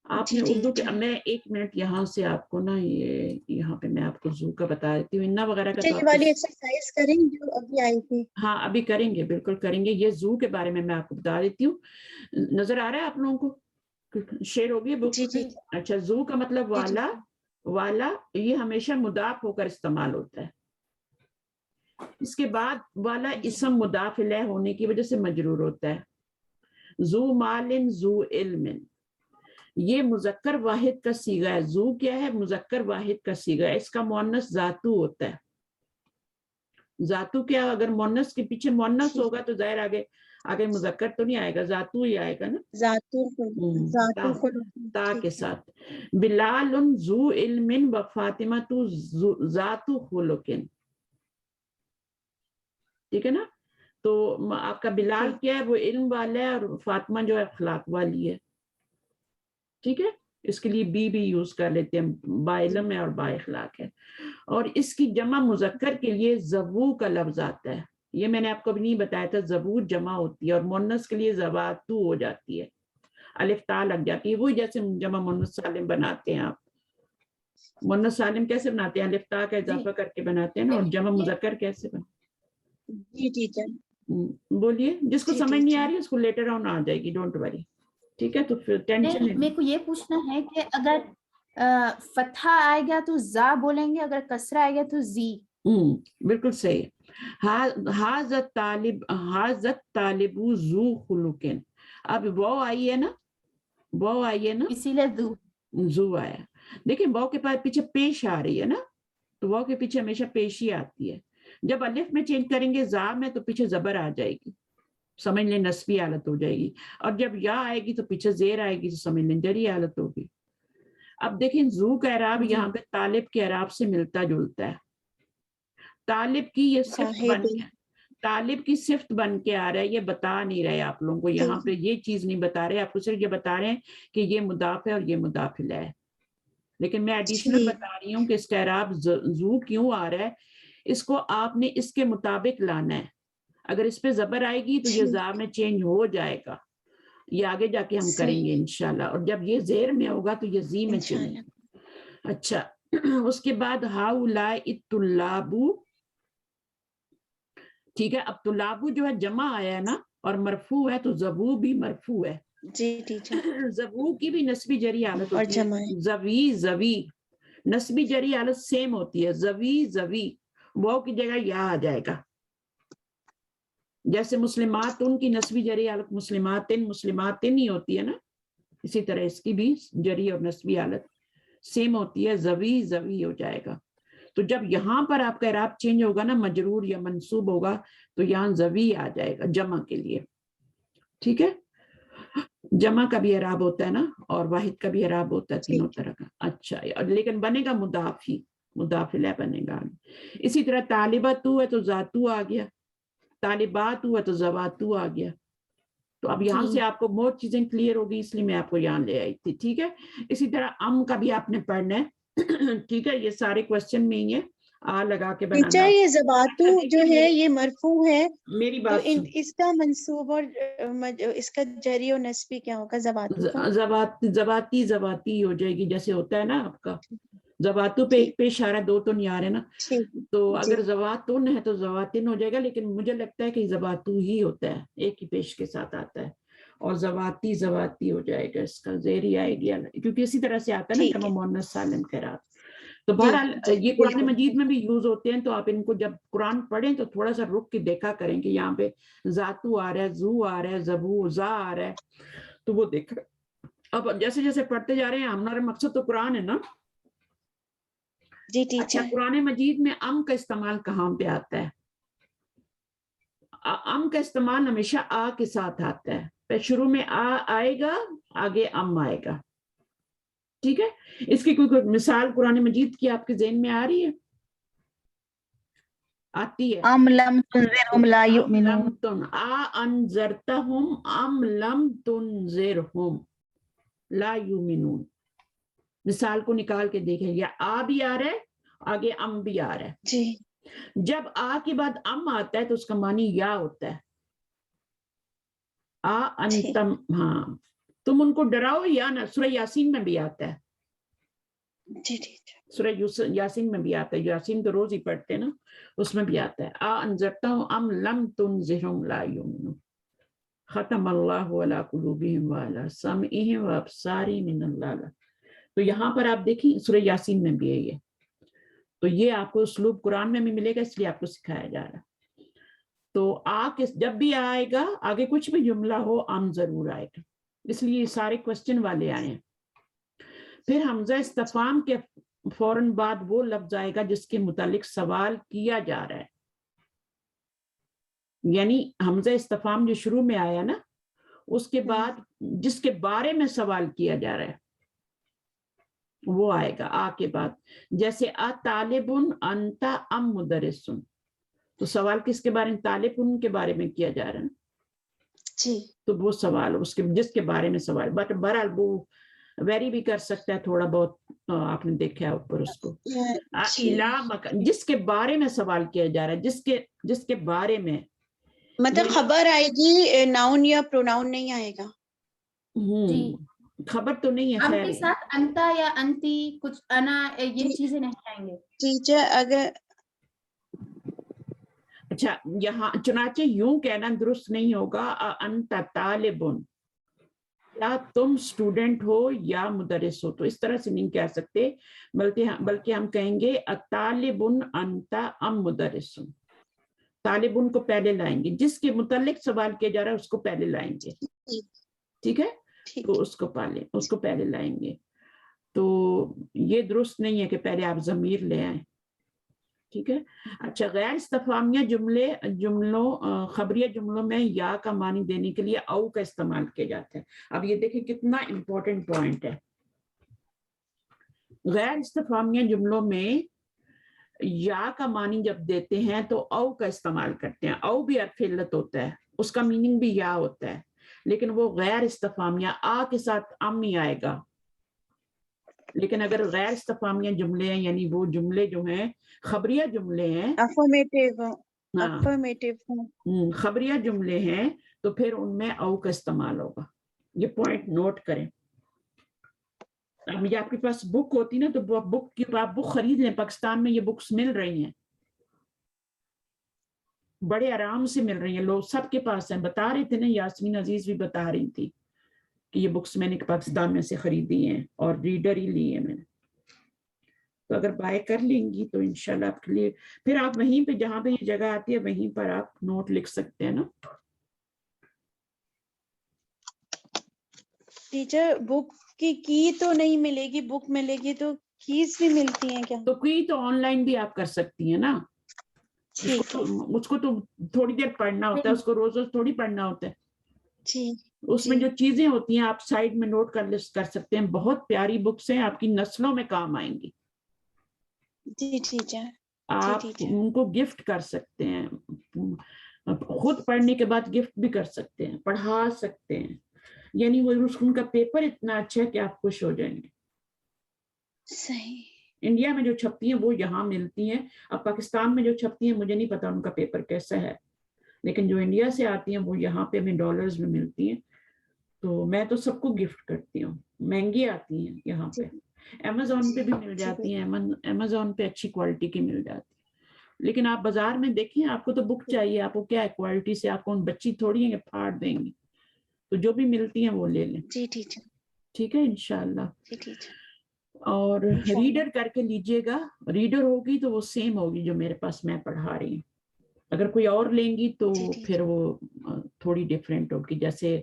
[SPEAKER 2] آپ نے اردو کے, میں ایک منٹ یہاں سے آپ کو نا, یہ یہاں پہ میں آپ کو زو کا بتا دیتی ہوں, انا وغیرہ کا تو
[SPEAKER 1] یہ والی ایکسرسائز کریں جو ابھی آئی تھی.
[SPEAKER 2] ہاں ابھی کریں گے, بالکل کریں گے. یہ زو کے بارے میں آپ کو بتا دیتی ہوں. نظر آ رہا ہے آپ لوگوں کو, شیئر ہوگی بک؟
[SPEAKER 1] جی جی
[SPEAKER 2] اچھا, زو کا مطلب والا, والا یہ ہمیشہ مضاف ہو کر استعمال ہوتا ہے. اس کے بعد والا اسم مضاف الیہ ہونے کی وجہ سے مجرور ہوتا ہے. ذو مال ذو علم, یہ مذکر واحد کا صیغہ ہے. ذو کیا ہے, مذکر واحد کا صیغہ ہے. اس کا مؤنث ذاتو ہوتا ہے. ذاتو کیا, اگر مؤنث کے پیچھے مؤنث ہوگا تو ظاہر آگے مذکر تو نہیں آئے گا, ذاتو ہی آئے گا نا, تا کے ساتھ. بلال ذو علم و فاطمۃ ذات خلق, ٹھیک ہے نا. تو آپ کا بلال کیا ہے, وہ علم والا ہے, اور فاطمہ جو ہے اخلاق والی ہے. ٹھیک ہے, اس کے لیے بی یوز کر لیتے ہیں, با علم ہے اور با اخلاق ہے. اور اس کی جمع مذکر کے لیے زبو کا لفظ آتا ہے. یہ میں نے آپ کو ابھی نہیں بتایا تھا, زبو جمع ہوتی ہے, اور مؤنث کے لیے زواتو ہو جاتی ہے, الف تا لگ جاتی ہے. وہی جیسے جمع مؤنث سالم بناتے ہیں آپ. مؤنث سالم کیسے بناتے ہیں, الف تا کا اضافہ کر کے بناتے ہیں نا, اور جمع مذکر کیسے بناتے ہیں؟
[SPEAKER 1] جی ٹیچر.
[SPEAKER 2] بولیے, جس کو سمجھ نہیں آ رہی اس کو لیٹر آن آ جائے گی, ڈونٹ وری. ٹھیک ہے, تو پھر ٹینشن
[SPEAKER 4] میرے کو یہ پوچھنا ہے کہ اگر فتحہ آئے گا تو زا بولیں گے, اگر کسرہ آئے گا تو زی.
[SPEAKER 2] بالکل صحیح. حاضت طالب ذو خلق, اب واو آئی ہے نا, واو آئی ہے نا,
[SPEAKER 4] اسی لیے
[SPEAKER 2] ذو آیا. دیکھیں واو کے پاس پیچھے پیش آ رہی ہے نا, تو واو کے پیچھے ہمیشہ پیشی آتی ہے. جب الف میں چینج کریں گے زا میں, تو پیچھے زبر آ جائے گی, سمجھ لیں نصبی حالت ہو جائے گی. اور جب یا آئے گی تو پیچھے زیر آئے گی, تو سمجھ لیں جری حالت ہوگی. اب دیکھیں زو کا اعراب یہاں پہ طالب کے اعراب سے ملتا جلتا ہے. طالب کی یہ صفت بن کے, طالب کی صفت بن کے آ رہا ہے. یہ بتا نہیں رہے آپ لوگوں کو, یہاں پہ یہ چیز نہیں بتا رہے آپ کو, صرف یہ بتا رہے ہیں کہ یہ مضاف ہے اور یہ مضاف الیہ ہے. لیکن میں ایڈیشنل بتا رہی ہوں کہ اس کا اعراب زو کیوں آ رہا ہے. اس کو آپ نے اس کے مطابق لانا ہے. اگر اس پہ زبر آئے گی تو یہ زا میں چینج ہو جائے گا, یہ آگے جا کے ہم کریں گے انشاءاللہ. اور جب یہ زیر میں ہوگا تو یہ زی میں چینج. اچھا, اس کے بعد ہاؤلائی الطلابو، ٹھیک ہے. اب طلابو جو ہے جمع آیا ہے نا اور مرفوع ہے، تو زبو بھی مرفوع ہے.
[SPEAKER 1] جی ٹیچر.
[SPEAKER 2] زبو کی بھی نسبی جری حالت
[SPEAKER 1] اور
[SPEAKER 2] ہوتی
[SPEAKER 1] جمع
[SPEAKER 2] ہے
[SPEAKER 1] ہے.
[SPEAKER 2] زوی زوی، نسبی جری حالت سیم ہوتی ہے، زوی زوی، واو کی جگہ یا آ جائے گا. جیسے مسلمات ان کی نسبی جری حالت مسلماتن مسلماتن ہی ہوتی ہے نا، اسی طرح اس کی بھی جری اور نسبی حالت سیم ہوتی ہے، زوی زوی ہو جائے گا. تو جب یہاں پر آپ کا اعراب چینج ہوگا نا، مجرور یا منصوب ہوگا، تو یہاں زوی آ جائے گا جمع کے لیے. ٹھیک ہے، جمع کا بھی اعراب ہوتا ہے نا، اور واحد کا بھی اعراب ہوتا ہے، تینوں طرح کا. اچھا، لیکن بنے گا مضاف ہی، مضاف الیہ بنے گا. اسی طرح طالباتو ہے تو ذاتو آ گیا، طالبات ہے تو زواتو آ گیا. تو اب یہاں سے آپ کو بہت چیزیں کلیئر ہوگی، اس لیے میں آپ کو یہاں لے آئی تھی. ٹھیک ہے، اسی طرح ام کا بھی آپ نے پڑھنا ہے. ٹھیک ہے، یہ سارے کوشچن میں ہی ہے، آ لگا کے بنانا.
[SPEAKER 1] ٹیچر یہ زباتو جو ہے یہ مرفوع ہے،
[SPEAKER 2] میری
[SPEAKER 1] تو
[SPEAKER 2] بات سن.
[SPEAKER 1] اس کا منصوب اور اس کا جری اور نسبی کیا ہوگا زباتو کا؟
[SPEAKER 2] زباتی زباتی ہو جائے گی، جیسے ہوتا ہے نا آپ کا زباتو پہ ایک پہ اشارہ، دو تو نہیں آ رہے نا. تو اگر زواتن ہے تو زواتن ہو جائے گا، لیکن مجھے لگتا ہے کہ زباتو ہی ہوتا ہے، ایک ہی پیش کے ساتھ آتا ہے. اور زواتی زواتی ہو جائے گا، اس کا زیری آئیڈیا، کیونکہ اسی طرح سے آتا ہے نا جمع مؤنث سالم کے رات. تو بہرحال یہ قرآن مجید میں بھی یوز ہوتے ہیں، تو آپ ان کو جب قرآن پڑھیں تو تھوڑا سا رک کے دیکھا کریں کہ یہاں پہ ذاتو آ رہا ہے، زو آ رہا ہے، زبو زا آ رہا ہے، تو وہ دیکھ. اب جیسے جیسے پڑھتے جا رہے ہیں، ہمارا مقصد تو قرآن ہے نا.
[SPEAKER 1] جی
[SPEAKER 2] اچھا،
[SPEAKER 1] ٹیچر.
[SPEAKER 2] قرآن مجید میں ام کا استعمال کہاں پہ آتا ہے؟ ام کا استعمال ہمیشہ آ کے ساتھ آتا ہے. شروع میں آ آئے گا، آگے ام آئے گا. ٹھیک ہے، اس کی کوئی مثال قرآن مجید کی آپ کے ذہن میں آ رہی ہے؟ آتی ہے.
[SPEAKER 5] ام لم تنذرہم لا یؤمنون.
[SPEAKER 2] انذرتہم ام لم تنذرہم لا یؤمنون. مثال کو نکال کے دیکھیں، یا آ بھی آ رہا ہے، آگے ام بھی آ رہا ہے.
[SPEAKER 1] جی.
[SPEAKER 2] جب آ کے بعد ام آتا ہے تو اس کا معنی یا ہوتا ہے. انتم، ہاں، تم ان کو ڈراؤ یا نہ. سورہ یاسین میں بھی آتا ہے.
[SPEAKER 1] جی ٹیچر.
[SPEAKER 2] سورہ یاسین میں بھی آتا ہے، یاسین تو روز ہی پڑھتے ہیں نا، اس میں بھی آتا ہے انذرتہم ام لم تنذرہم لا یؤمنون. ختم اللہ علی قلوبہم وعلی سمعہم وابصارہم ان اللہ. تو یہاں پر آپ دیکھیں سورہ یاسین میں بھی ہے یہ. تو یہ آپ کو اسلوب قرآن میں بھی ملے گا، اس لیے آپ کو سکھایا جا رہا ہے. تو جب بھی آئے گا، آگے کچھ بھی جملہ ہو، ام ضرور آئے گا، اس لیے سارے کوشچن والے آئے ہیں. پھر حمزہ استفہام کے فوراً بعد وہ لفظ آئے گا جس کے متعلق سوال کیا جا رہا ہے. یعنی حمزہ استفہام جو شروع میں آیا نا، اس کے بعد جس کے بارے میں سوال کیا جا رہا ہے وہ آئے گا آ کے بعد. جیسے طالبن انت ام مدرسن، تو سوال کس کے بارے میں؟ طالبن کے بارے میں کیا جا رہا ہے.
[SPEAKER 1] جی.
[SPEAKER 2] تو وہ سوال اس کے جس کے بارے میں سوال، بٹ بہرحال وہ ویری بھی کر سکتا ہے تھوڑا بہت. آپ نے دیکھا ہے اوپر اس کو جس کے بارے میں سوال کیا جا رہا ہے، جس کے بارے میں،
[SPEAKER 1] مطلب خبر آئے گی، ناؤن یا پروناؤن نہیں آئے گا.
[SPEAKER 2] خبر تو نہیں ہے.
[SPEAKER 4] اب
[SPEAKER 2] خیر
[SPEAKER 4] کے ساتھ انتا یا انتی، کچھ انا، یہ چیزیں نہیں آئیں گے.
[SPEAKER 1] ٹیچر اگر
[SPEAKER 2] اچھا، یہاں چنانچہ یوں کہنا درست نہیں ہوگا انت طالبن، یا تم اسٹوڈنٹ ہو یا مدرس ہو، تو اس طرح سے نہیں کہہ سکتے، بلکہ ہم کہیں گے طالبن انت ام مدرسن. طالبن کو پہلے لائیں گے، جس کے متعلق سوال کیا جا رہا ہے اس کو پہلے لائیں گے. ٹھیک ہے، تو اس کو پہلے لائیں گے. تو یہ درست نہیں ہے کہ پہلے آپ ضمیر لے آئیں. ٹھیک ہے. اچھا، غیر استفہامیہ جملوں خبریہ جملوں میں یا کا معنی دینے کے لیے او کا استعمال کیا جاتا ہے. اب یہ دیکھیں کتنا امپورٹنٹ پوائنٹ ہے. غیر استفہامیہ جملوں میں یا کا معنی جب دیتے ہیں تو او کا استعمال کرتے ہیں. او بھی حرف علت ہوتا ہے، اس کا میننگ بھی یا ہوتا ہے، لیکن وہ غیر استفہامیہ آ کے ساتھ ام ہی آئے گا. لیکن اگر غیر استفہامیہ جملے ہیں، یعنی وہ جملے جو ہیں خبریہ جملے ہیں، خبریہ جملے ہیں، تو پھر ان میں او کا استعمال ہوگا. یہ پوائنٹ نوٹ کریں. اب یہ آپ کے پاس بک ہوتی نا تو بک کی آپ بک خرید لیں. پاکستان میں یہ بکس مل رہی ہیں, بڑے آرام سے مل رہی ہیں, لوگ سب کے پاس ہیں. بتا رہے تھے نا, یاسمین عزیز بھی بتا رہی تھی کہ یہ بکس میں نے پاکستان میں سے خریدی ہیں اور ریڈر ہی لی ہے میں نے. تو اگر بائی کر لیں گی تو انشاءاللہ آپ کے لیے, پھر آپ وہیں پہ جہاں پہ یہ جگہ آتی ہے وہیں پر آپ نوٹ لکھ سکتے ہیں نا.
[SPEAKER 1] ٹیچر بک کی تو نہیں ملے گی, بک ملے گی تو کیز بھی ملتی ہیں کیا؟
[SPEAKER 2] تو کوئی تو آن لائن بھی آپ کر سکتی ہیں نا.
[SPEAKER 1] ٹھیک ہے.
[SPEAKER 2] اس کو تو تھوڑی دیر پڑھنا ہوتا ہے, اس کو روز روز تھوڑی پڑھنا ہوتا ہے.
[SPEAKER 1] جی
[SPEAKER 2] اس میں جو چیزیں ہوتی ہیں آپ سائڈ میں نوٹ کر سکتے ہیں. بہت پیاری بکس ہیں, آپ کی نسلوں میں کام آئیں گی.
[SPEAKER 1] جی ٹیچر.
[SPEAKER 2] آپ ان کو گفٹ کر سکتے ہیں, خود پڑھنے کے بعد گفٹ بھی کر سکتے ہیں, پڑھا سکتے ہیں. یعنی وہ ان کا پیپر اتنا اچھا ہے کہ آپ خوش ہو جائیں گے.
[SPEAKER 1] صحیح.
[SPEAKER 2] انڈیا میں جو چھپتی ہیں وہ یہاں ملتی ہیں. اب پاکستان میں جو چھپتی ہیں مجھے نہیں پتا ان کا پیپر کیسا ہے, لیکن جو انڈیا سے آتی ہیں وہ یہاں پہ ہمیں ڈالرز میں ملتی ہیں. تو میں تو سب کو گفٹ کرتی ہوں. مہنگی آتی ہیں یہاں پہ, امیزون پہ بھی مل جاتی ہیں, امیزون پہ اچھی کوالٹی کی مل جاتی ہے. لیکن آپ بازار میں دیکھیں, آپ کو تو بک چاہیے, آپ کو کیا ہے کوالٹی سے, آپ کو بچی تھوڑی ہیں کہ پھاڑ دیں گی. تو جو بھی ملتی ہیں وہ لے لیں.
[SPEAKER 1] جی ٹیچر.
[SPEAKER 2] ٹھیک ہے انشاءاللہ.
[SPEAKER 1] جی ٹیچر.
[SPEAKER 2] اور ریڈر کر کے لیجئے گا. ریڈر ہوگی تو وہ سیم ہوگی جو میرے پاس میں پڑھا رہی ہوں. اگر کوئی اور لیں گی تو پھر وہ تھوڑی ڈیفرنٹ ہوگی. جیسے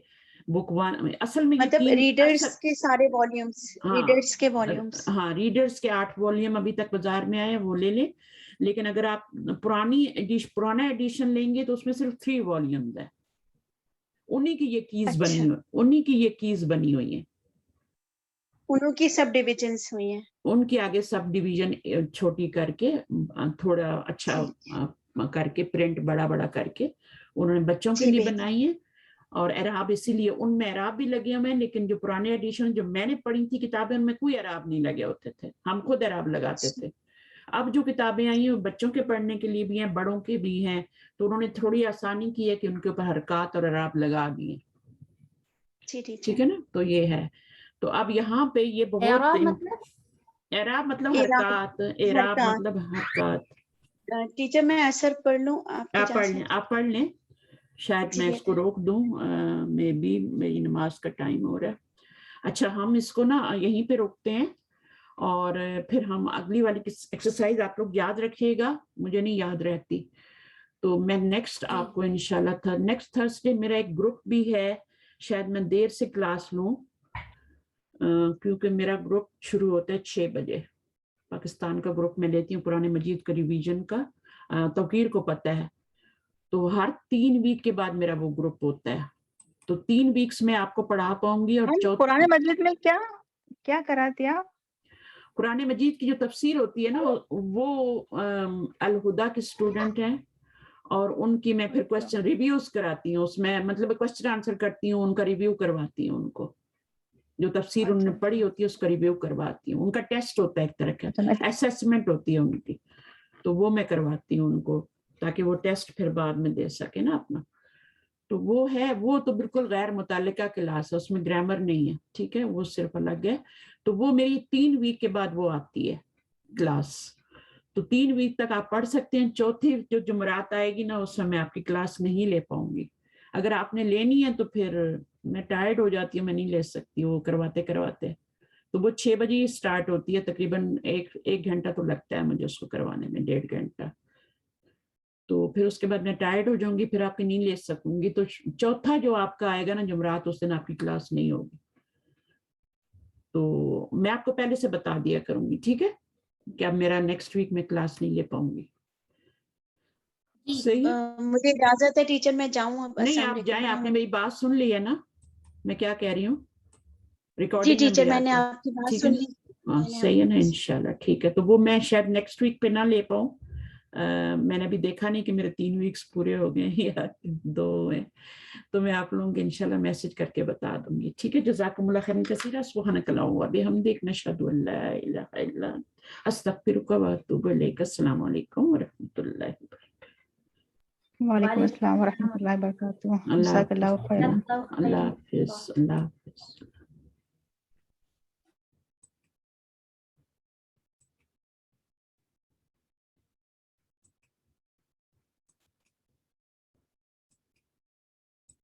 [SPEAKER 2] بک 1 اصل میں
[SPEAKER 1] مطلب ریڈرز کے سارے والیومز, ریڈرز کے والیومز.
[SPEAKER 2] ہاں ریڈرز کے 8 والیوم ابھی تک بازار میں آئے, وہ لے لیں. لیکن اگر آپ پرانا ایڈیشن لیں گے تو اس میں صرف 3 والیومز ہیں. انہی کی یہ کیز بنی ہوئی, انہی کی یہ کیز بنی ہوئی ہیں.
[SPEAKER 1] انہوں کی سب ڈیویژنز ہوئی ہیں.
[SPEAKER 2] ان کے آگے سب ڈیویژن چھوٹی کر کے, تھوڑا اچھا کر کے, پرنٹ بڑا بڑا کر کے انہوں نے بچوں کے لیے بنائی ہیں. اور اعراب اسی لیے ان میں اعراب بھی لگے ہوئے ہیں. لیکن جو پرانے ایڈیشن جو میں نے پڑھی تھی کتابیں, ان میں کوئی اعراب نہیں لگے ہوتے تھے, ہم خود اعراب لگاتے تھے. اب جو کتابیں آئی ہیں وہ بچوں کے پڑھنے کے لیے بھی ہیں, بڑوں کے بھی ہیں. تو انہوں نے تھوڑی آسانی کی ہے کہ ان کے اوپر حرکات اور اعراب لگا دیے. ٹھیک ہے نا. تو یہ ہے. تو اب یہاں پہ یہ بہت اعراب مطلب حرکات, اعراب مطلب حرکات.
[SPEAKER 1] ٹیچر میں اثر پڑھ لوں؟
[SPEAKER 2] آپ پڑھ لیں. شاید میں اس کو روک دوں, میں بھی میری نماز کا ٹائم ہو رہا ہے. اچھا ہم اس کو نا یہیں پہ روکتے ہیں, اور پھر ہم اگلی والی ایکسرسائز آپ لوگ یاد رکھیے گا, مجھے نہیں یاد رہتی. تو میں نیکسٹ آپ کو انشاءاللہ نیکسٹ تھرسڈے میرا ایک گروپ بھی ہے. شاید میں دیر سے کلاس لوں کیونکہ میرا گروپ شروع ہوتا ہے 6 بجے. پاکستان کا گروپ میں لیتی ہوں, قرآن مجید کا ریویژن کا. توقیر کو پتہ ہے, تو ہر 3 ویک کے بعد میرا وہ گروپ ہوتا ہے. تو 3 ویکس میں آپ کو پڑھا پاؤں گی. اور
[SPEAKER 5] قرآن مجید میں کیا کراتی آپ؟
[SPEAKER 2] قرآن مجید کی جو تفسیر ہوتی ہے نا, وہ الہدا کے اسٹوڈنٹ ہیں, اور ان کی میں پھر کوسچن ریویوز کراتی ہوں. اس میں مطلب کوسچن آنسر کرتی ہوں, ان کا ریویو کرواتی ہوں. ان کو جو تفسیر انہوں نے پڑھی ہوتی ہے اس کا ریویو کرواتی ہوں. ان کا ٹیسٹ ہوتا ہے ایک طرح کا, اسیسمنٹ ہوتی ہے ان کی, تو وہ میں کرواتی ہوں ان کو, تاکہ وہ ٹیسٹ پھر بعد میں دے سکے نا اپنا. تو وہ ہے, وہ تو بالکل غیر متعلقہ کلاس ہے, اس میں گرامر نہیں ہے. ٹھیک ہے, وہ صرف الگ ہے. تو وہ میری 3 ویک کے بعد وہ آتی ہے کلاس. تو 3 ویک تک آپ پڑھ سکتے ہیں. چوتھی جو جمعرات آئے گی نا, اس میں میں آپ کی کلاس نہیں لے پاؤں گی. اگر آپ نے لینی ہے تو پھر میں ٹائرڈ ہو جاتی ہوں, میں نہیں لے سکتی وہ کرواتے. تو وہ 6 بجے اسٹارٹ ہوتی ہے, تقریباً ایک گھنٹہ تو لگتا ہے مجھے اس کو کروانے میں, 1.5 گھنٹہ. تو پھر اس کے بعد میں ٹائرڈ ہو جاؤں گی, پھر آپ کی نہیں لے سکوں گی. تو چوتھا جو آپ کا آئے گا نا جمعرات, اس دن آپ کی کلاس نہیں ہوگی. تو میں آپ کو پہلے سے بتا دیا کروں گی, ٹھیک ہے, کہ اب میرا نیکسٹ ویک میں کلاس نہیں لے پاؤں گی. صحیح,
[SPEAKER 1] مجھے اجازت ہے ٹیچر, میں جاؤں اب؟
[SPEAKER 2] نہیں آپ جائیں. آپ نے میری بات سن لی ہے نا, میں کیا کہہ رہی ہوں؟
[SPEAKER 1] جی
[SPEAKER 2] ریکارڈنگ
[SPEAKER 1] ٹیچر, میں نے آپ کی بات سن لی.
[SPEAKER 2] ہاں صحیح ہے نا, انشاءاللہ. ٹھیک ہے, تو وہ میں شاید نیکسٹ ویک پہ نہ لے پاؤں. میں نے ابھی دیکھا نہیں کہ میرے 3 ویکس پورے ہو گئے ہیں یا 2 ہیں. تو میں آپ لوگوں کو انشاءاللہ میسج کر کے بتا دوں گی. ٹھیک ہے, جزاکم اللہ خیرا کثیرا. سبحانک اللہم و بحمدک, نشہد ان لا الہ الا انت, استغفرک و اتوب الیک. السلام علیکم ورحمۃ اللہ وبرکاتہ.
[SPEAKER 5] وعلیکم السلام ورحمۃ اللہ وبرکاتہ.
[SPEAKER 2] اللہ حافظ. اللہ حافظ.